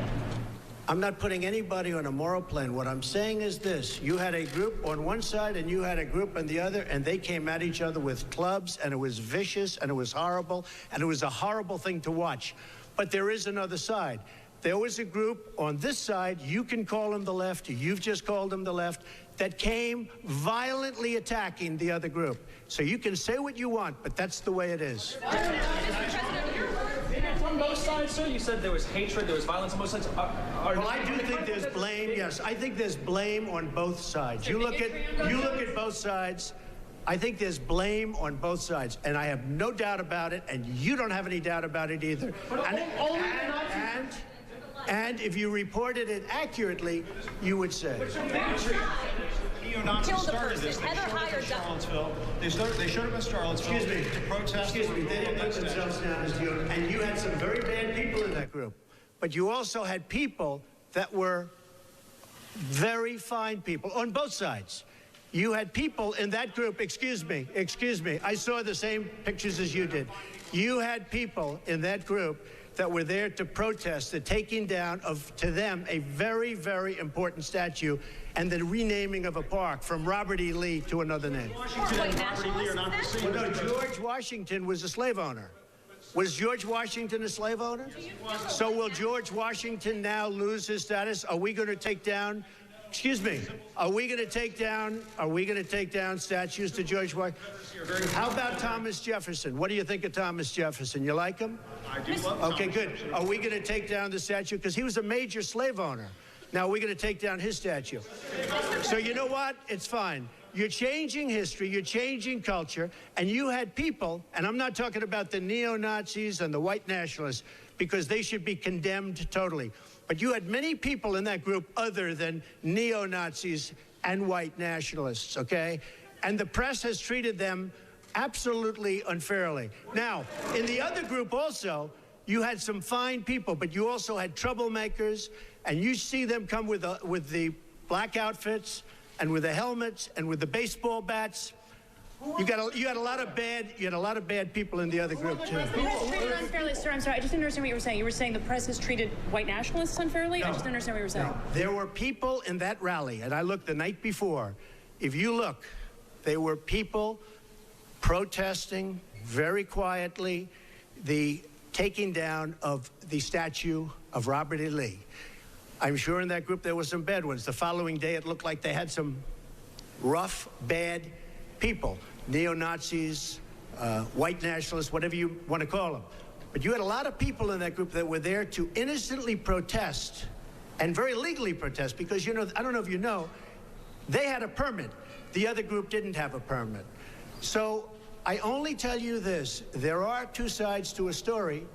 I'm not putting anybody on a moral plane. What I'm saying is this. You had a group on one side and you had a group on the other, and they came at each other with clubs, and it was vicious, and it was horrible, and it was a horrible thing to watch. But there is another side. There was a group on this side, you can call them the left, you've just called them the left, that came violently attacking the other group. So you can say what you want, but that's the way it is. On both sides, sir? You said there was hatred, there was violence on both sides. Well, I do think there's blame. Yes, I think there's blame on both sides. You look at both sides. I think there's blame on both sides, and I have no doubt about it, and you don't have any doubt about it either. And if you reported it accurately, you would say. Kill the person. Heather hired Charlottesville. They showed up in Charlottesville to protest. Excuse me. They didn't put themselves down as deodorant. And you had some very bad people in that group. But you also had people that were very fine people on both sides. You had people in that group, excuse me, I saw the same pictures as you did. You had people in that group that were there to protest the taking down of, to them, a very, very important statue and the renaming of a park from Robert E. Lee to another name. Well, no, George Washington was a slave owner. Was George Washington a slave owner? So will George Washington now lose his status? Are we going to take down, excuse me, are we going to take down statues to George Washington? How about Thomas Jefferson? What do you think of Thomas Jefferson? You like him? I do love Okay, good. Are we going to take down the statue? Because he was a major slave owner. Now we're going to take down his statue. So you know what? It's fine. You're changing history, you're changing culture, and you had people, and I'm not talking about the neo-Nazis and the white nationalists, because they should be condemned totally. But you had many people in that group other than neo-Nazis and white nationalists, okay? And the press has treated them absolutely unfairly. Now, in the other group also, you had some fine people, but you also had troublemakers, and you see them come with the black outfits and with the helmets and with the baseball bats. You had a lot of bad people in the other group too. The press treated unfairly, sir. I'm sorry, I just didn't understand what you were saying. You were saying the press has treated white nationalists unfairly? No, I just didn't understand what you were saying. No. There were people in that rally, and I looked the night before. If you look, there were people protesting very quietly the taking down of the statue of Robert E. Lee. I'm sure in that group there were some bad ones. The following day, it looked like they had some rough, bad people, neo-Nazis, white nationalists, whatever you want to call them. But you had a lot of people in that group that were there to innocently protest and very legally protest because, you know, I don't know if you know, they had a permit. The other group didn't have a permit. So I only tell you this, there are two sides to a story.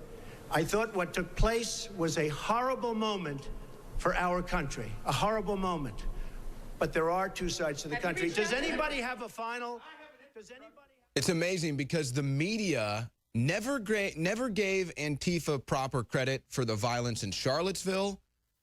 I thought what took place was a horrible moment for our country, a horrible moment. But there are two sides to the country. Does anybody have a final? It's amazing because the media never gave Antifa proper credit for the violence in Charlottesville,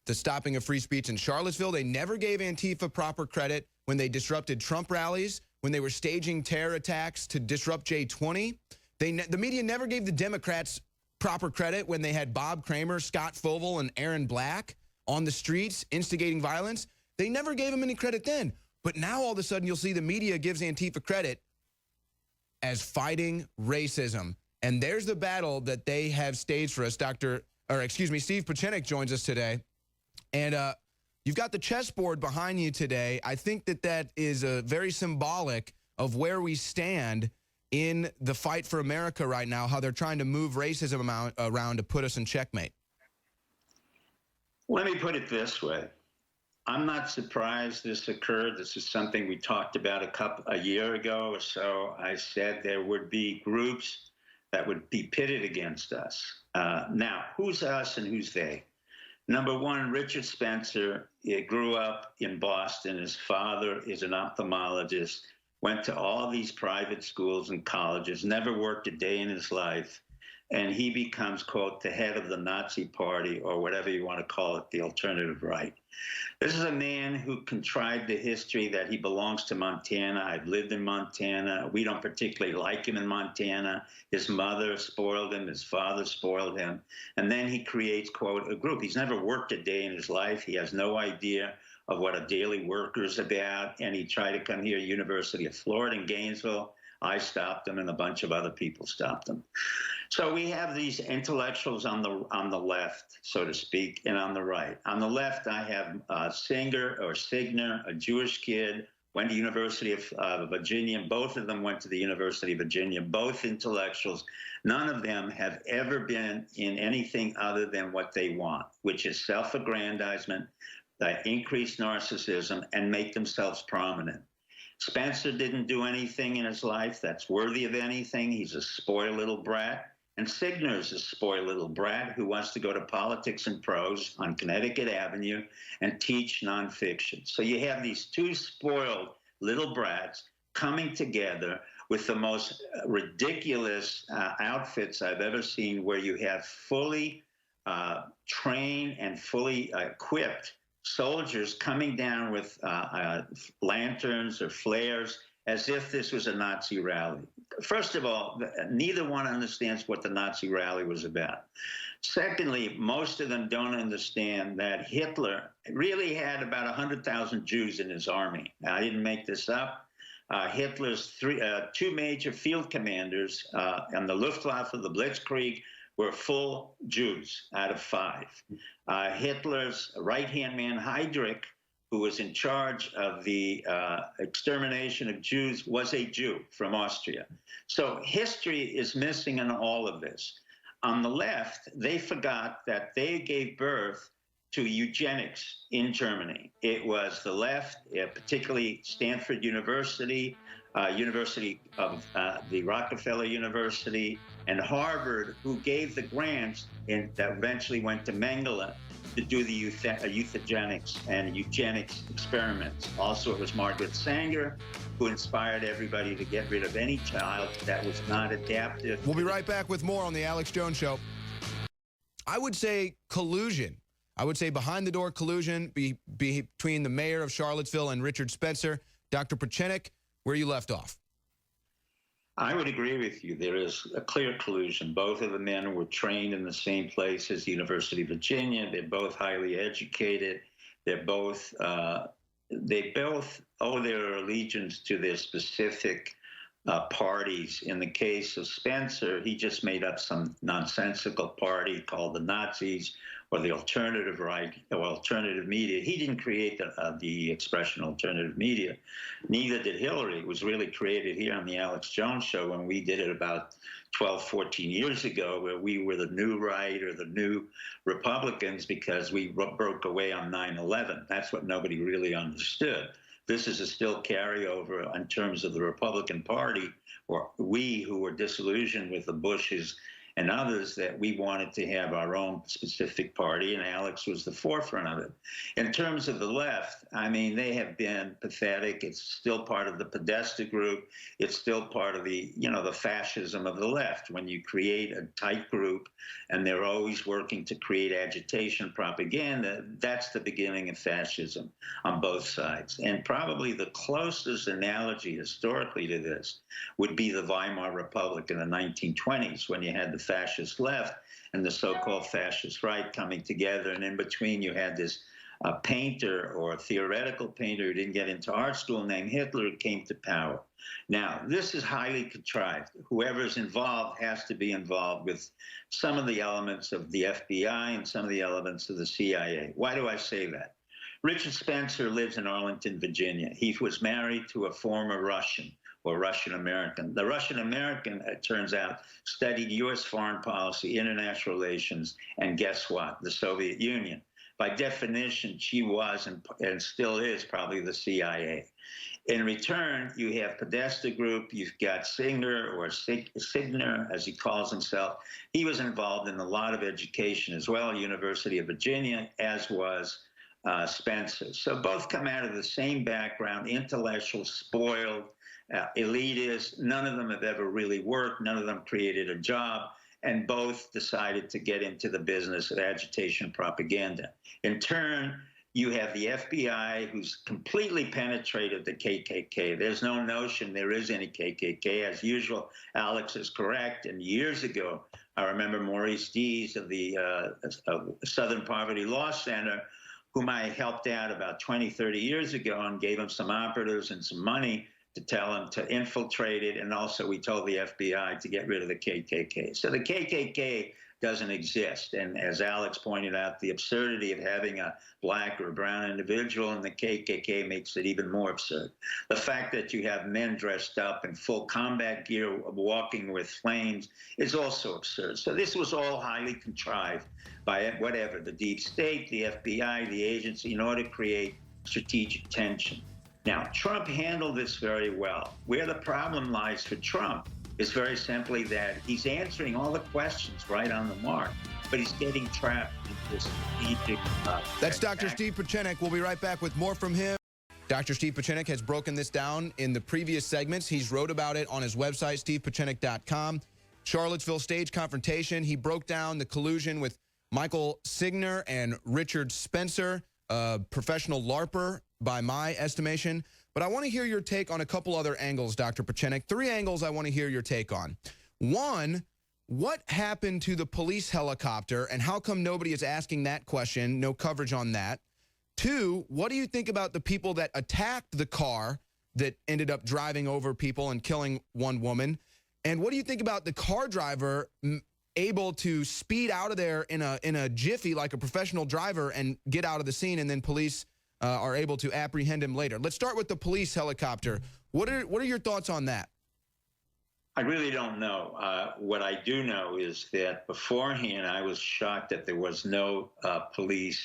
the stopping of free speech in Charlottesville. They never gave Antifa proper credit when they disrupted Trump rallies, when they were staging terror attacks to disrupt J20. The media never gave the Democrats proper credit when they had Bob Kramer, Scott Fovel, and Aaron Black on the streets instigating violence. They never gave them any credit then. But now all of a sudden you'll see the media gives Antifa credit as fighting racism. And there's the battle that they have staged for us. Steve Pieczenik joins us today. And you've got the chessboard behind you today. I think that is very symbolic of where we stand in the fight for America right now, how they're trying to move racism around to put us in checkmate. Let me put it this way. I'm not surprised this occurred. This is something we talked about a year ago or so. I said there would be groups that would be pitted against us. Now, who's us and who's they? Number one, Richard Spencer grew up in Boston. His father is an ophthalmologist. went to all these private schools and colleges, never worked a day in his life, and he becomes, quote, the head of the Nazi party, or whatever you want to call it, the alternative right. This is a man who contrived the history that he belongs to Montana. I've lived in Montana. We don't particularly like him in Montana. His mother spoiled him. His father spoiled him. And then he creates, quote, a group. He's never worked a day in his life. He has no idea of what a daily worker is about. And he tried to come here, University of Florida in Gainesville. I stopped him, and a bunch of other people stopped him. So we have these intellectuals on the left, so to speak, and on the right. On the left, I have Signer, a Jewish kid, went to University of Virginia. Both of them went to the University of Virginia, both intellectuals. None of them have ever been in anything other than what they want, which is self-aggrandizement, increased narcissism, and make themselves prominent. Spencer didn't do anything in his life that's worthy of anything. He's a spoiled little brat. And Signer's a spoiled little brat who wants to go to politics and prose on Connecticut Avenue and teach nonfiction. So you have these two spoiled little brats coming together with the most ridiculous outfits I've ever seen, where you have fully trained and fully equipped soldiers coming down with lanterns or flares as if this was a Nazi rally. First of all, neither one understands what the Nazi rally was about. Secondly, most of them don't understand that Hitler really had about 100,000 Jews in his army. Now, I didn't make this up. Hitler's two major field commanders on the Luftwaffe, the Blitzkrieg, were full Jews out of 5. Hitler's right-hand man, Heydrich, who was in charge of the extermination of Jews, was a Jew from Austria. So history is missing in all of this. On the left, they forgot that they gave birth to eugenics in Germany. It was the left, particularly Stanford University, University of the Rockefeller University, and Harvard, who gave the grants that eventually went to Mengele to do the eugenics and eugenics experiments. Also, it was Margaret Sanger who inspired everybody to get rid of any child that was not adaptive. We'll be right back with more on The Alex Jones Show. I would say collusion. I would say behind-the-door collusion between the mayor of Charlottesville and Richard Spencer. Dr. Pieczenik, where you left off. I would agree with you. There is a clear collusion. Both of the men were trained in the same place as the University of Virginia. They're both highly educated. They both owe their allegiance to their specific parties. In the case of Spencer, he just made up some nonsensical party called the Nazis, or the alternative right, or alternative media. He didn't create the expression alternative media. Neither did Hillary. It was really created here on the Alex Jones Show when we did it about 12, 14 years ago, where we were the new right or the new Republicans because we broke away on 9/11. That's what nobody really understood. This is a still carryover in terms of the Republican Party, or we who were disillusioned with the Bushes and others, that we wanted to have our own specific party, and Alex was the forefront of it. In terms of the left, I mean, they have been pathetic. It's still part of the Podesta group. It's still part of the, the fascism of the left. When you create a tight group and they're always working to create agitation, propaganda, that's the beginning of fascism on both sides. And probably the closest analogy historically to this would be the Weimar Republic in the 1920s, when you had the fascist left and the so-called fascist right coming together. And in between, you had this painter, or theoretical painter, who didn't get into art school, named Hitler, who came to power. Now, this is highly contrived. Whoever's involved has to be involved with some of the elements of the FBI and some of the elements of the CIA. Why do I say that? Richard Spencer lives in Arlington, Virginia. He was married to a former Russian, or Russian-American. The Russian-American, it turns out, studied U.S. foreign policy, international relations, and guess what? The Soviet Union. By definition, she was and still is probably the CIA. In return, you have Podesta Group, you've got Singer, or Signer, as he calls himself. He was involved in a lot of education as well, University of Virginia, as was Spencer. So both come out of the same background, intellectual, spoiled, elitists. None of them have ever really worked. None of them created a job. And both decided to get into the business of agitation and propaganda. In turn, you have the FBI, who's completely penetrated the KKK. There's no notion there is any KKK. As usual, Alex is correct. And years ago, I remember Maurice Dees of the Southern Poverty Law Center, whom I helped out about 20, 30 years ago and gave him some operatives and some money to tell him to infiltrate it. And also we told the FBI to get rid of the KKK. So the KKK doesn't exist. And as Alex pointed out, the absurdity of having a black or brown individual in the KKK makes it even more absurd. The fact that you have men dressed up in full combat gear walking with flames is also absurd. So this was all highly contrived by whatever, the deep state, the FBI, the agency, in order to create strategic tension. Now, Trump handled this very well. Where the problem lies for Trump is very simply that he's answering all the questions right on the mark, but he's getting trapped in this strategic... That's Dr. Steve Pieczenik. We'll be right back with more from him. Dr. Steve Pieczenik has broken this down in the previous segments. He's wrote about it on his website, stevepieczenik.com. Charlottesville stage confrontation. He broke down the collusion with Michael Signer and Richard Spencer, a professional LARPer by my estimation. But I want to hear your take on a couple other angles, Dr. Pieczenik. 3 angles I want to hear your take on. 1, what happened to the police helicopter, and how come nobody is asking that question? No coverage on that. 2, what do you think about the people that attacked the car that ended up driving over people and killing one woman? And what do you think about the car driver able to speed out of there in a jiffy like a professional driver and get out of the scene, and then police are able to apprehend him later? Let's start with the police helicopter. What are your thoughts on that? I really don't know. What I do know is that beforehand, I was shocked that there was no police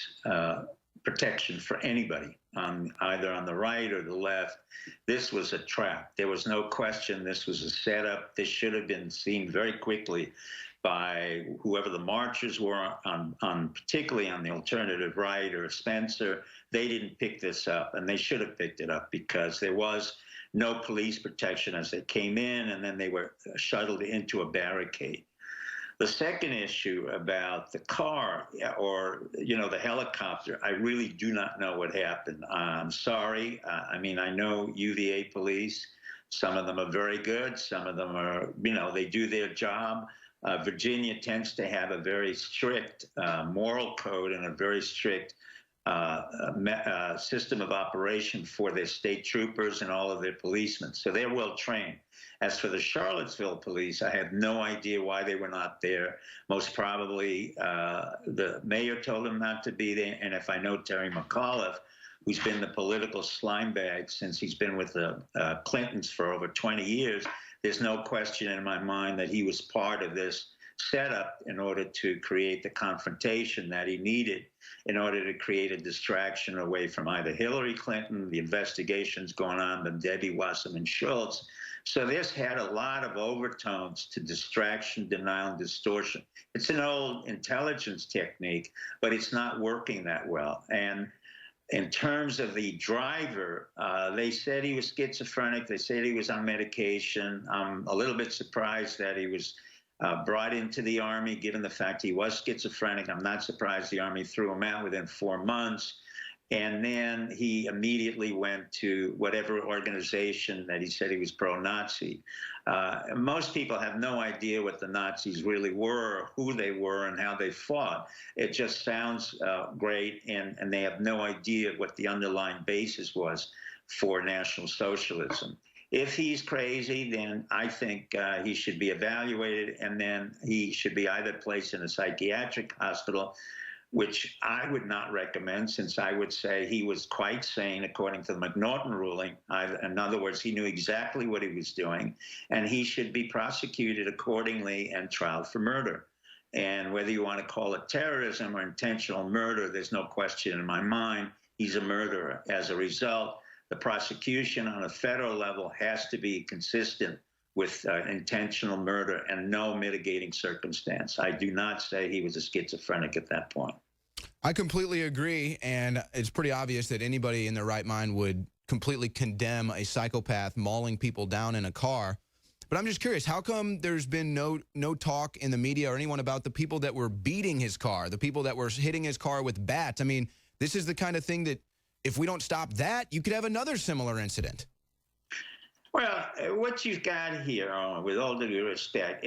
protection for anybody, either on the right or the left. This was a trap. There was no question this was a setup. This should have been seen very quickly by whoever the marchers were, particularly on the alternative right or Spencer. They didn't pick this up, and they should have picked it up because there was no police protection as they came in, and then they were shuttled into a barricade. The second issue about the car or, the helicopter, I really do not know what happened. I'm sorry. I mean, I know UVA police. Some of them are very good. Some of them are, they do their job. Virginia tends to have a very strict moral code and a very strict system of operation for their state troopers and all of their policemen. So they're well trained. As for the Charlottesville police, I have no idea why they were not there. Most probably the mayor told them not to be there. And if I know Terry McAuliffe, who's been the political slime bag since he's been with the Clintons for over 20 years, there's no question in my mind that he was part of this setup in order to create the confrontation that he needed in order to create a distraction away from either Hillary Clinton, the investigations going on, with Debbie Wasserman Schultz. So this had a lot of overtones to distraction, denial, and distortion. It's an old intelligence technique, but it's not working that well. And in terms of the driver, they said he was schizophrenic. They said he was on medication. I'm a little bit surprised that he was brought into the Army, given the fact he was schizophrenic. I'm not surprised the Army threw him out within 4 months. And then he immediately went to whatever organization that he said he was pro-Nazi. Most people have no idea what the Nazis really were, who they were, and how they fought. It just sounds great, and they have no idea what the underlying basis was for National Socialism. If he's crazy, then I think he should be evaluated, and then he should be either placed in a psychiatric hospital, which I would not recommend, since I would say he was quite sane according to the McNaughton ruling. In other words, he knew exactly what he was doing, and he should be prosecuted accordingly and tried for murder. And whether you want to call it terrorism or intentional murder, there's no question in my mind he's a murderer. As a result, the prosecution on a federal level has to be consistent with intentional murder and no mitigating circumstance. I do not say he was a schizophrenic at that point. I completely agree, and it's pretty obvious that anybody in their right mind would completely condemn a psychopath mauling people down in a car. But I'm just curious, how come there's been no talk in the media or anyone about the people that were beating his car, the people that were hitting his car with bats? I mean, this is the kind of thing that if we don't stop that, you could have another similar incident. Well, what you've got here, with all due respect,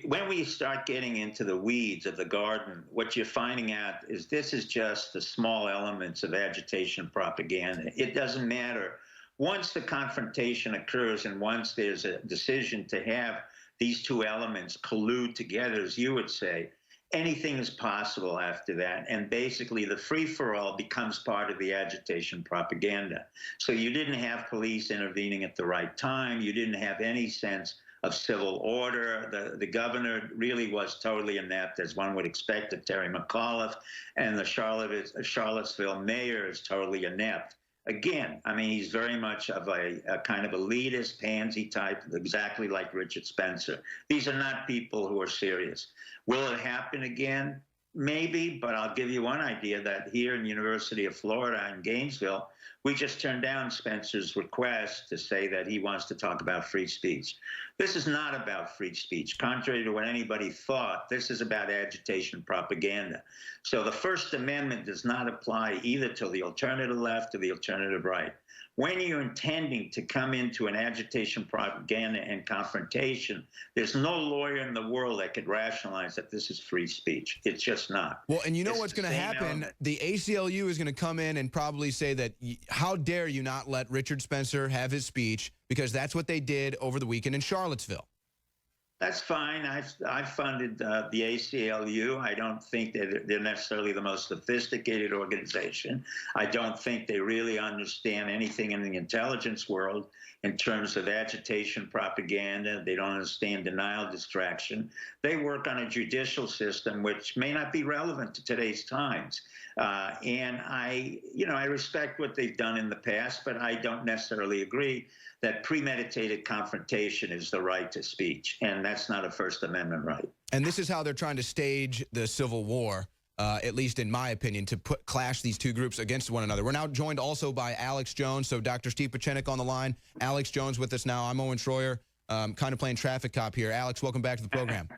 when we start getting into the weeds of the garden, what you're finding out is this is just the small elements of agitation propaganda. It doesn't matter. Once the confrontation occurs and once there's a decision to have these two elements collude together, as you would say, anything is possible after that. And basically the free-for-all becomes part of the agitation propaganda. So you didn't have police intervening at the right time. You didn't have any sense of civil order. The governor really was totally inept, as one would expect of Terry McAuliffe, and the Charlottesville mayor is totally inept. Again, I mean, he's very much of a kind of elitist, pansy type, exactly like Richard Spencer. These are not people who are serious. Will it happen again? Maybe, but I'll give you one idea that here in the University of Florida in Gainesville, we just turned down Spencer's request to say that he wants to talk about free speech. This is not about free speech. Contrary to what anybody thought, this is about agitation propaganda. So the First Amendment does not apply either to the alternative left or the alternative right. When you're intending to come into an agitation propaganda and confrontation, there's no lawyer in the world that could rationalize that this is free speech. It's just not. Well, and you know what's going to happen? Element. The ACLU is going to come in and probably say that, how dare you not let Richard Spencer have his speech, because that's what they did over the weekend in Charlottesville. That's fine. I've funded the ACLU. I don't think that they're necessarily the most sophisticated organization. I don't think they really understand anything in the intelligence world in terms of agitation propaganda. They don't understand denial distraction. They work on a judicial system which may not be relevant to today's times. And I respect what they've done in the past, but I don't necessarily agree that premeditated confrontation is the right to speech, and that's not a First Amendment right. And this is how they're trying to stage the Civil War, at least in my opinion, to clash these two groups against one another. We're now joined also by Alex Jones. So Dr. Steve Pieczenik on the line. Alex Jones with us now. I'm Owen Schroyer, kind of playing traffic cop here. Alex, welcome back to the program.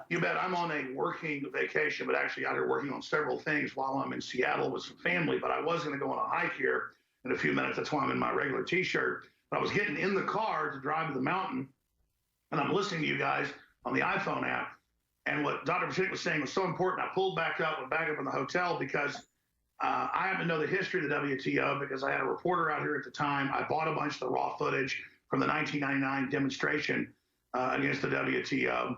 You bet. I'm on a working vacation, but actually out here working on several things while I'm in Seattle with some family. But I was going to go on a hike here in a few minutes. That's why I'm in my regular T-shirt. But I was getting in the car to drive to the mountain, and I'm listening to you guys on the iPhone app. And what Dr. Pieczenik was saying was so important. I pulled back up, went back up in the hotel because I happen to know the history of the WTO because I had a reporter out here at the time. I bought a bunch of the raw footage from the 1999 demonstration against the WTO.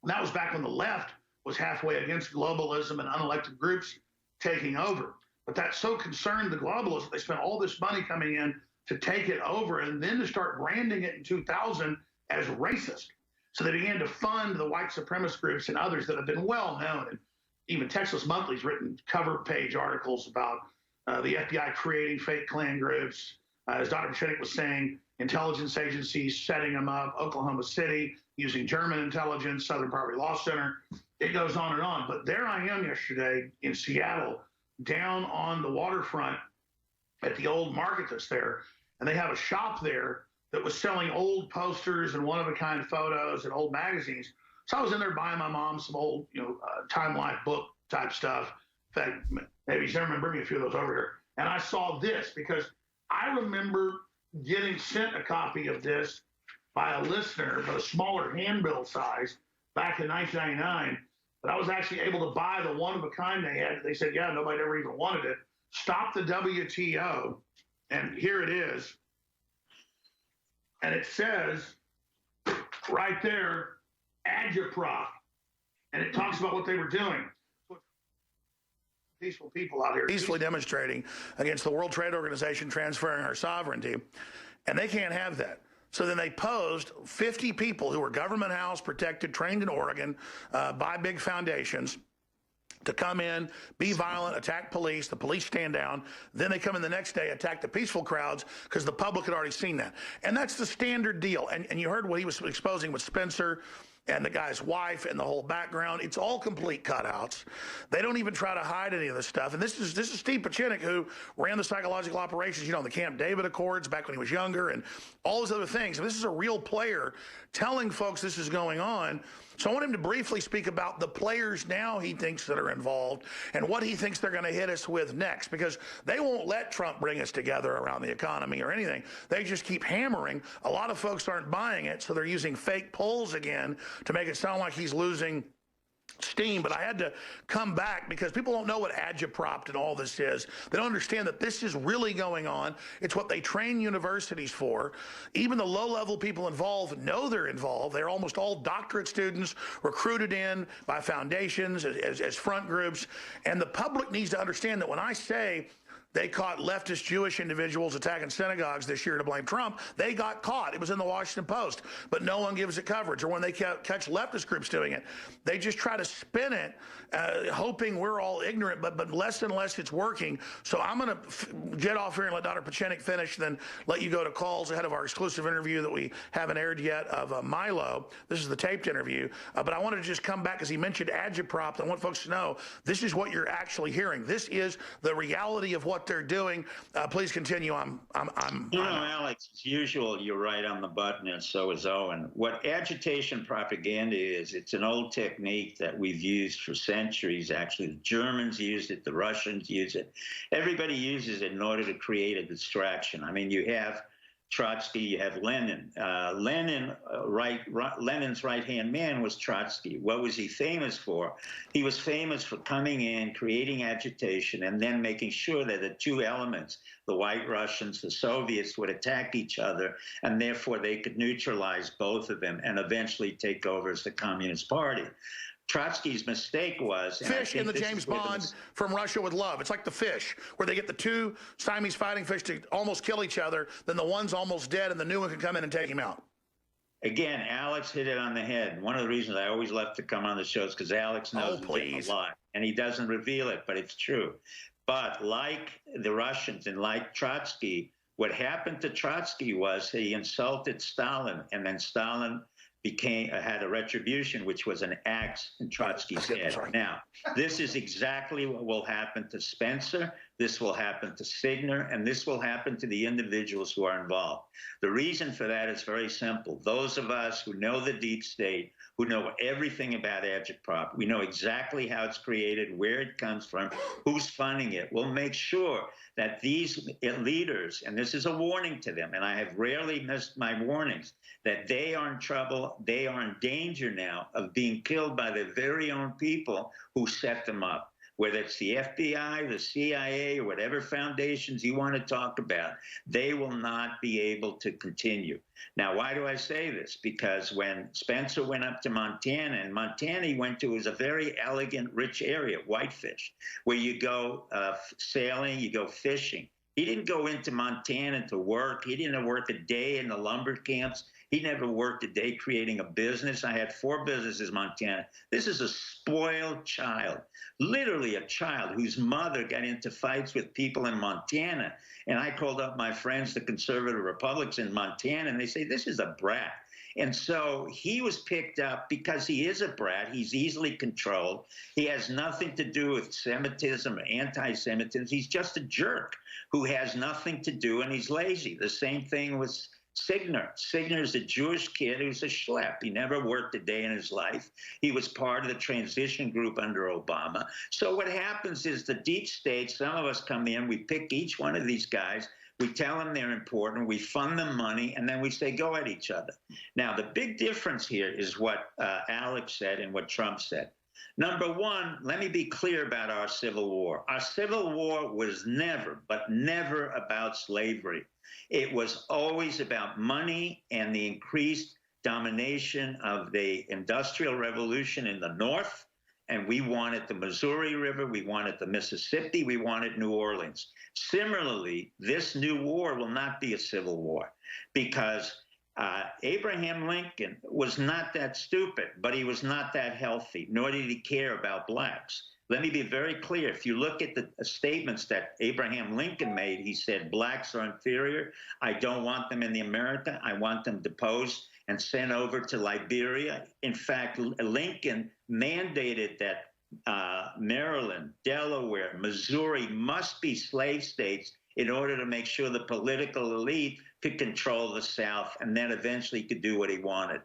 And that was back when the left was halfway against globalism and unelected groups taking over. But that so concerned the globalists, they spent all this money coming in to take it over and then to start branding it in 2000 as racist. So they began to fund the white supremacist groups and others that have been well known. And even Texas Monthly's written cover page articles about the FBI creating fake Klan groups. As Dr. Pieczenik was saying, intelligence agencies setting them up, Oklahoma City using German intelligence, Southern Poverty Law Center. It goes on and on. But there I am yesterday in Seattle, down on the waterfront at the old market that's there. And they have a shop there that was selling old posters and one-of-a-kind photos and old magazines. So I was in there buying my mom some old, Time Life book type stuff. In fact, maybe Zimmerman bring me a few of those over here. And I saw this because I remember getting sent a copy of this by a listener, but a smaller handbill size back in 1999. But I was actually able to buy the one-of-a-kind they had. They said, yeah, nobody ever even wanted it. Stop the WTO. And here it is. And it says right there, Agitprop. And it talks about what they were doing. Peaceful people out here peacefully demonstrating against the World Trade Organization transferring our sovereignty. And they can't have that. So then they posed 50 people who were government house protected, trained in Oregon by big foundations to come in, be violent, attack police. The police stand down. Then they come in the next day, attack the peaceful crowds because the public had already seen that. And that's the standard deal. And you heard what he was exposing with Spencer and the guy's wife and the whole background. It's all complete cutouts. They don't even try to hide any of this stuff. And this is Steve Pieczenik, who ran the psychological operations, you know, the Camp David Accords back when he was younger and all those other things. And this is a real player telling folks this is going on. So I want him to briefly speak about the players now he thinks that are involved and what he thinks they're going to hit us with next, because they won't let Trump bring us together around the economy or anything. They just keep hammering. A lot of folks aren't buying it, so they're using fake polls again to make it sound like he's losing steam. But I had to come back because people don't know what agitprop and all this is. They don't understand that this is really going on. It's what they train universities for. Even the low-level people involved know they're involved. They're almost all doctorate students recruited in by foundations as front groups. And the public needs to understand that when I say they caught leftist Jewish individuals attacking synagogues this year to blame Trump, they got caught. It was in the Washington Post, but no one gives it coverage. Or when they catch leftist groups doing it, they just try to spin it, hoping we're all ignorant, but less and less it's working. So I'm going to get off here and let Dr. Pieczenik finish, then let you go to calls ahead of our exclusive interview that we haven't aired yet of Milo. This is the taped interview, but I wanted to just come back because he mentioned agitprop. I want folks to know this is what you're actually hearing. This is the reality of what they're doing. Please continue. You know, Alex, as usual, you're right on the button, and so is Owen. What agitation propaganda is, it's an old technique that we've used for centuries. Actually, the Germans used it, the Russians use it. Everybody uses it in order to create a distraction. I mean, you have Trotsky, you have Lenin. Lenin's right-hand man was Trotsky. What was he famous for? He was famous for coming in, creating agitation, and then making sure that the two elements, the White Russians, the Soviets, would attack each other, and therefore they could neutralize both of them and eventually take over as the Communist Party. Trotsky's mistake was fish in the James Bond From Russia with Love. It's like the fish, where they get the two Siamese fighting fish to almost kill each other, then the one's almost dead and the new one can come in and take him out. Again, Alex hit it on the head. One of the reasons I always love to come on the show is because Alex knows a lot, and he doesn't reveal it, but it's true. But like the Russians and like Trotsky, what happened to Trotsky was he insulted Stalin, and then Stalin had a retribution, which was an axe in Trotsky's head. Now, this is exactly what will happen to Spencer, this will happen to Signer, and this will happen to the individuals who are involved. The reason for that is very simple. Those of us who know the deep state, who know everything about agitprop, we know exactly how it's created, where it comes from, who's funding it. We'll make sure that these leaders, and this is a warning to them, and I have rarely missed my warnings, that they are in trouble, they are in danger now of being killed by their very own people who set them up. Whether it's the FBI, the CIA, or whatever foundations you want to talk about, they will not be able to continue. Now, why do I say this? Because when Spencer went up to Montana, and Montana he went to is a very elegant, rich area, Whitefish, where you go sailing, you go fishing. He didn't go into Montana to work. He didn't work a day in the lumber camps. He never worked a day creating a business. I had 4 businesses in Montana. This is a spoiled child, literally a child whose mother got into fights with people in Montana. And I called up my friends, the conservative Republicans in Montana, and they say, this is a brat. And so he was picked up because he is a brat. He's easily controlled. He has nothing to do with Semitism or anti-Semitism. He's just a jerk who has nothing to do, and he's lazy. The same thing with Signer. Signer is a Jewish kid who's a schlep. He never worked a day in his life. He was part of the transition group under Obama. So what happens is the deep state, some of us come in, we pick each one of these guys, we tell them they're important, we fund them money, and then we say, go at each other. Now, the big difference here is what Alex said and what Trump said. Number one, let me be clear about our Civil War. Our Civil War was never, but never about slavery. It was always about money and the increased domination of the Industrial Revolution in the North. And we wanted the Missouri River, we wanted the Mississippi, we wanted New Orleans. Similarly, this new war will not be a civil war because Abraham Lincoln was not that stupid, but he was not that healthy, nor did he care about blacks. Let me be very clear. If you look at the statements that Abraham Lincoln made, he said, blacks are inferior. I don't want them in the America. I want them deposed. and sent over to Liberia. In fact, Lincoln mandated that Maryland, Delaware, Missouri must be slave states in order to make sure the political elite could control the South, and then eventually could do what he wanted.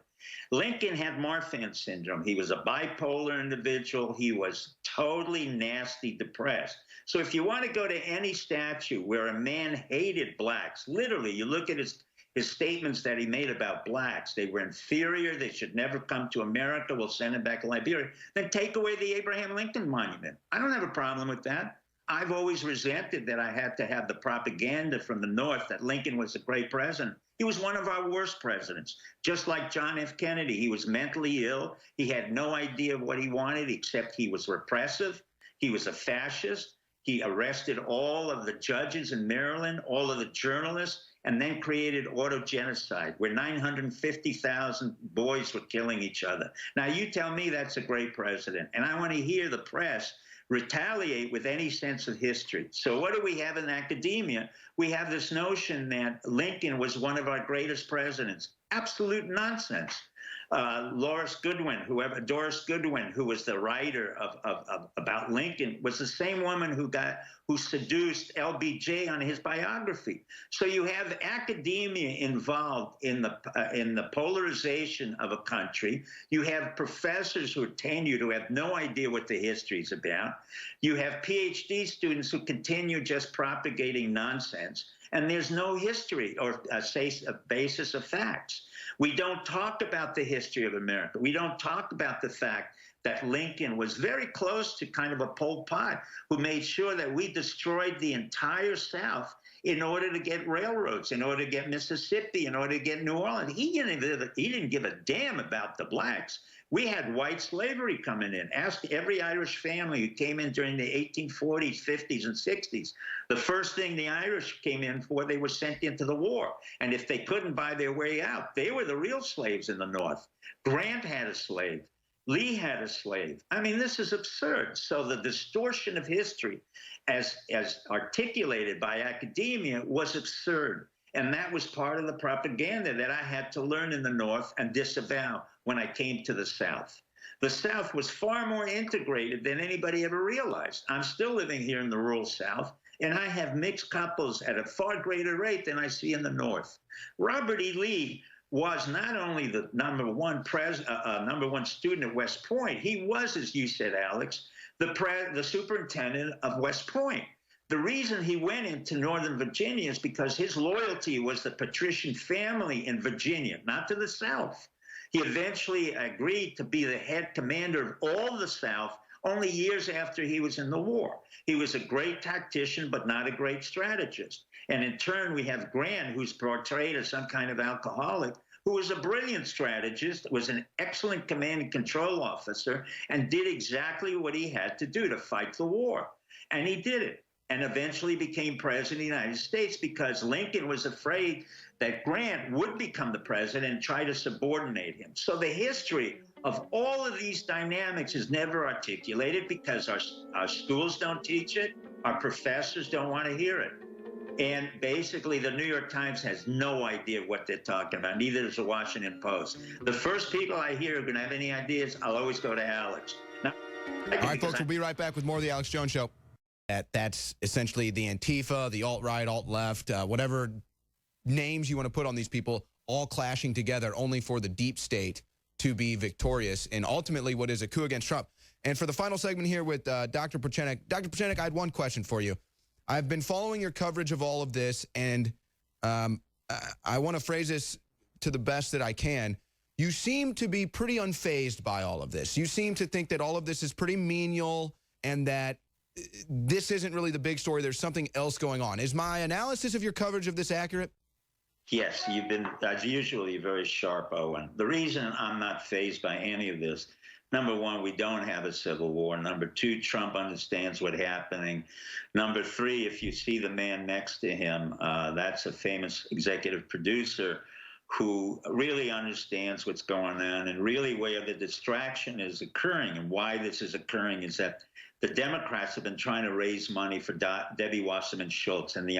Lincoln had Marfan syndrome. He was a bipolar individual. He was totally nasty depressed. So if you want to go to any statue where a man hated blacks, literally, you look at his statements that he made about blacks, they were inferior, they should never come to America, we'll send them back to Liberia, then take away the Abraham Lincoln Monument. I don't have a problem with that. I've always resented that I had to have the propaganda from the North that Lincoln was a great president. He was one of our worst presidents. Just like John F. Kennedy, he was mentally ill. He had no idea of what he wanted, except he was repressive. He was a fascist. He arrested all of the judges in Maryland, all of the journalists, and then created auto-genocide, where 950,000 boys were killing each other. Now, you tell me that's a great president, and I want to hear the press retaliate with any sense of history. So what do we have in academia? We have this notion that Lincoln was one of our greatest presidents. Absolute nonsense. Doris Goodwin, who was the writer about Lincoln, was the same woman who seduced LBJ on his biography. So you have academia involved in the polarization of a country. You have professors who are tenured who have no idea what the history is about. You have PhD students who continue just propagating nonsense. And there's no history or a basis of facts. We don't talk about the history of America. We don't talk about the fact that Lincoln was very close to kind of a Pol Pot who made sure that we destroyed the entire South in order to get railroads, in order to get Mississippi, in order to get New Orleans. He didn't give a damn about the blacks. We had white slavery coming in. Ask every Irish family who came in during the 1840s, 50s, and 60s. The first thing the Irish came in for, they were sent into the war. And if they couldn't buy their way out, they were the real slaves in the North. Grant had a slave. Lee had a slave. I mean, this is absurd. So the distortion of history, as articulated by academia, was absurd. And that was part of the propaganda that I had to learn in the North and disavow when I came to the South. The South was far more integrated than anybody ever realized. I'm still living here in the rural South, and I have mixed couples at a far greater rate than I see in the North. Robert E. Lee was not only the number one student at West Point, he was, as you said, Alex, the superintendent of West Point. The reason he went into Northern Virginia is because his loyalty was the patrician family in Virginia, not to the South. He eventually agreed to be the head commander of all the South only years after he was in the war. He was a great tactician, but not a great strategist. And in turn, we have Grant, who's portrayed as some kind of alcoholic, who was a brilliant strategist, was an excellent command and control officer, and did exactly what he had to do to fight the war. And he did it, and eventually became president of the United States because Lincoln was afraid that Grant would become the president and try to subordinate him. So the history of all of these dynamics is never articulated because our schools don't teach it, our professors don't want to hear it. And basically, the New York Times has no idea what they're talking about. Neither does the Washington Post. The first people I hear are going to have any ideas, I'll always go to Alex. Now, all right, folks, we'll be right back with more of the Alex Jones Show. That's essentially the Antifa, the alt-right, alt-left, whatever names you want to put on these people, all clashing together only for the deep state to be victorious in ultimately what is a coup against Trump. And for the final segment here with Dr. Pieczenik. Dr. Pieczenik, I had one question for you. I've been following your coverage of all of this, and I want to phrase this to the best that I can. You seem to be pretty unfazed by all of this. You seem to think that all of this is pretty menial and that this isn't really the big story. There's something else going on. Is my analysis of your coverage of this accurate? Yes, you've been, as usually, very sharp, Owen. The reason I'm not fazed by any of this, number one, we don't have a civil war. Number two, Trump understands what's happening. Number three, if you see the man next to him, that's a famous executive producer who really understands what's going on, and really where the distraction is occurring and why this is occurring is that the Democrats have been trying to raise money for Debbie Wasserman Schultz and the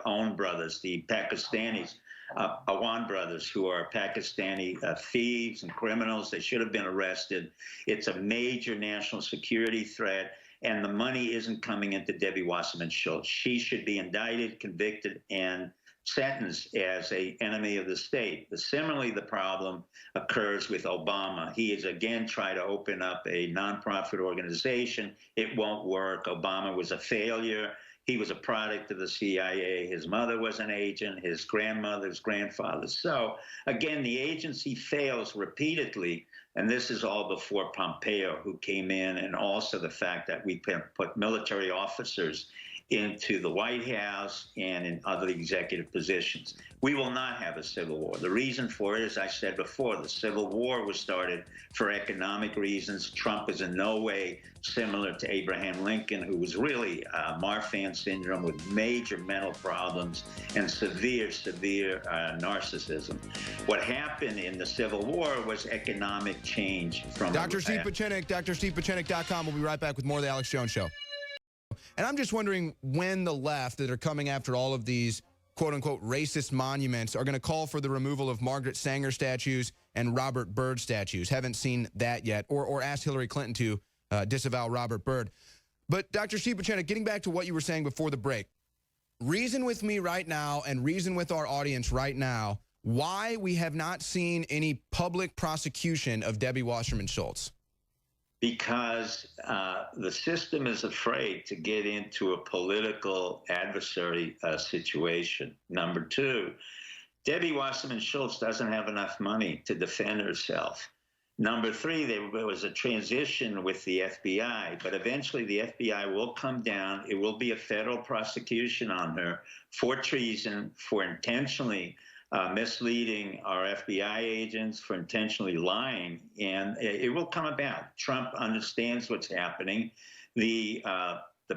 Owen brothers, the Pakistanis, Awan brothers, who are Pakistani thieves and criminals. They should have been arrested. It's a major national security threat, and the money isn't coming into Debbie Wasserman Schultz. She should be indicted, convicted, and sentenced as an enemy of the state. But similarly, the problem occurs with Obama. He has again tried to open up a nonprofit organization. It won't work. Obama was a failure. He was a product of the CIA. His mother was an agent, his grandmother's grandfather. So again, the agency fails repeatedly. And this is all before Pompeo, who came in, and also the fact that we put military officers into the White House and in other executive positions. We will not have a civil war. The reason for it, as I said before, the Civil War was started for economic reasons. Trump is in no way similar to Abraham Lincoln, who was really Marfan syndrome with major mental problems and severe narcissism. What happened in the Civil War was economic change from Dr. Steve Pieczenik, drstevepieczenik.com. We'll be right back with more of the Alex Jones Show. And I'm just wondering when the left that are coming after all of these quote-unquote racist monuments are going to call for the removal of Margaret Sanger statues and Robert Byrd statues. Haven't seen that yet, or asked Hillary Clinton to disavow Robert Byrd. But Dr. Steve Pieczenik, getting back to what you were saying before the break, reason with me right now and reason with our audience right now why we have not seen any public prosecution of Debbie Wasserman Schultz. Because the system is afraid to get into a political adversary situation. Number two, Debbie Wasserman Schultz doesn't have enough money to defend herself. Number three, there was a transition with the FBI, but eventually the FBI will come down. It will be a federal prosecution on her for treason, for intentionally misleading our FBI agents, for intentionally lying, and it will come about. Trump understands what's happening. The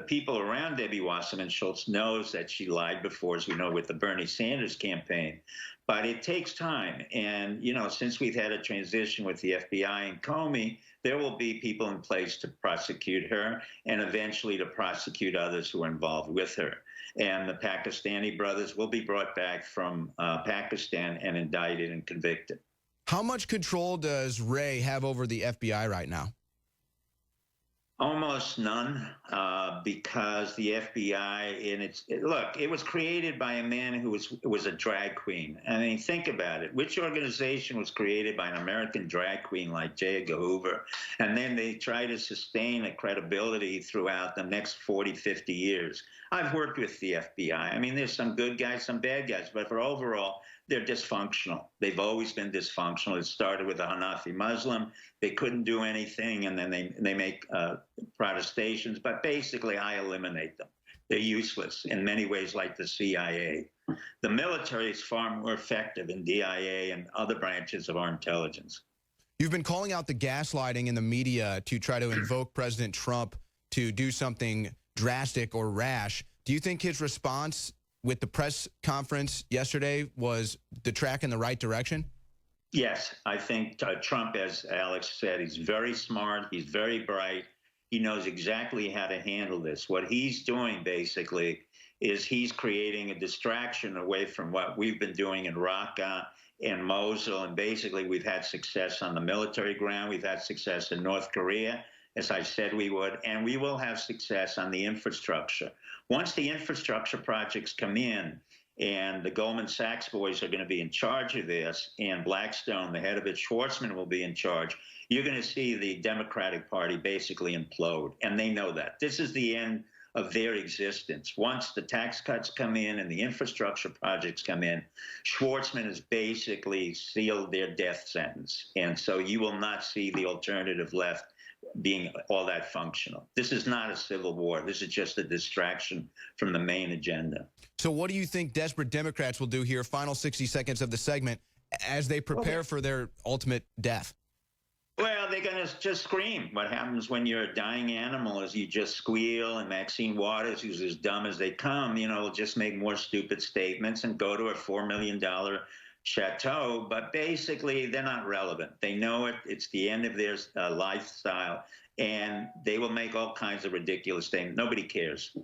people around Debbie Wasserman Schultz knows that she lied before, as we know, with the Bernie Sanders campaign. But it takes time. And, you know, since we've had a transition with the FBI and Comey, there will be people in place to prosecute her and eventually to prosecute others who are involved with her. And the Pakistani brothers will be brought back from Pakistan and indicted and convicted. How much control does Wray have over the FBI right now? Almost none, because the FBI, look, it was created by a man who was a drag queen. I mean, think about it. Which organization was created by an American drag queen like J. Edgar Hoover? And then they try to sustain a credibility throughout the next 40, 50 years. I've worked with the FBI. I mean, there's some good guys, some bad guys, but for overall, they're dysfunctional. They've always been dysfunctional. It started with a Hanafi Muslim. They couldn't do anything, and then they make protestations. But basically, I eliminate them. They're useless in many ways, like the CIA. The military is far more effective in DIA and other branches of our intelligence. You've been calling out the gaslighting in the media to try to invoke President Trump to do something drastic or rash. Do you think his response with the press conference yesterday was the track in the right direction? Yes, I think Trump, as Alex said, he's very smart. He's very bright. He knows exactly how to handle this. What he's doing, basically, is he's creating a distraction away from what we've been doing in Raqqa and Mosul. And basically, we've had success on the military ground. We've had success in North Korea, as I said we would, and we will have success on the infrastructure. Once the infrastructure projects come in, and the Goldman Sachs boys are going to be in charge of this, and Blackstone, the head of it, Schwartzman, will be in charge, you're going to see the Democratic Party basically implode, and they know that. This is the end of their existence. Once the tax cuts come in and the infrastructure projects come in, Schwartzman has basically sealed their death sentence, and so you will not see the alternative left being all that functional. This is not a civil war. This is just a distraction from the main agenda. So what do you think desperate Democrats will do here, final 60 seconds of the segment, as they prepare for their ultimate death? Well, they're going to just scream. What happens when you're a dying animal is you just squeal, and Maxine Waters, who's as dumb as they come, you know, will just make more stupid statements and go to a $4 million chateau, but basically they're not relevant. They know it. It's the end of their lifestyle, and they will make all kinds of ridiculous things. Nobody cares.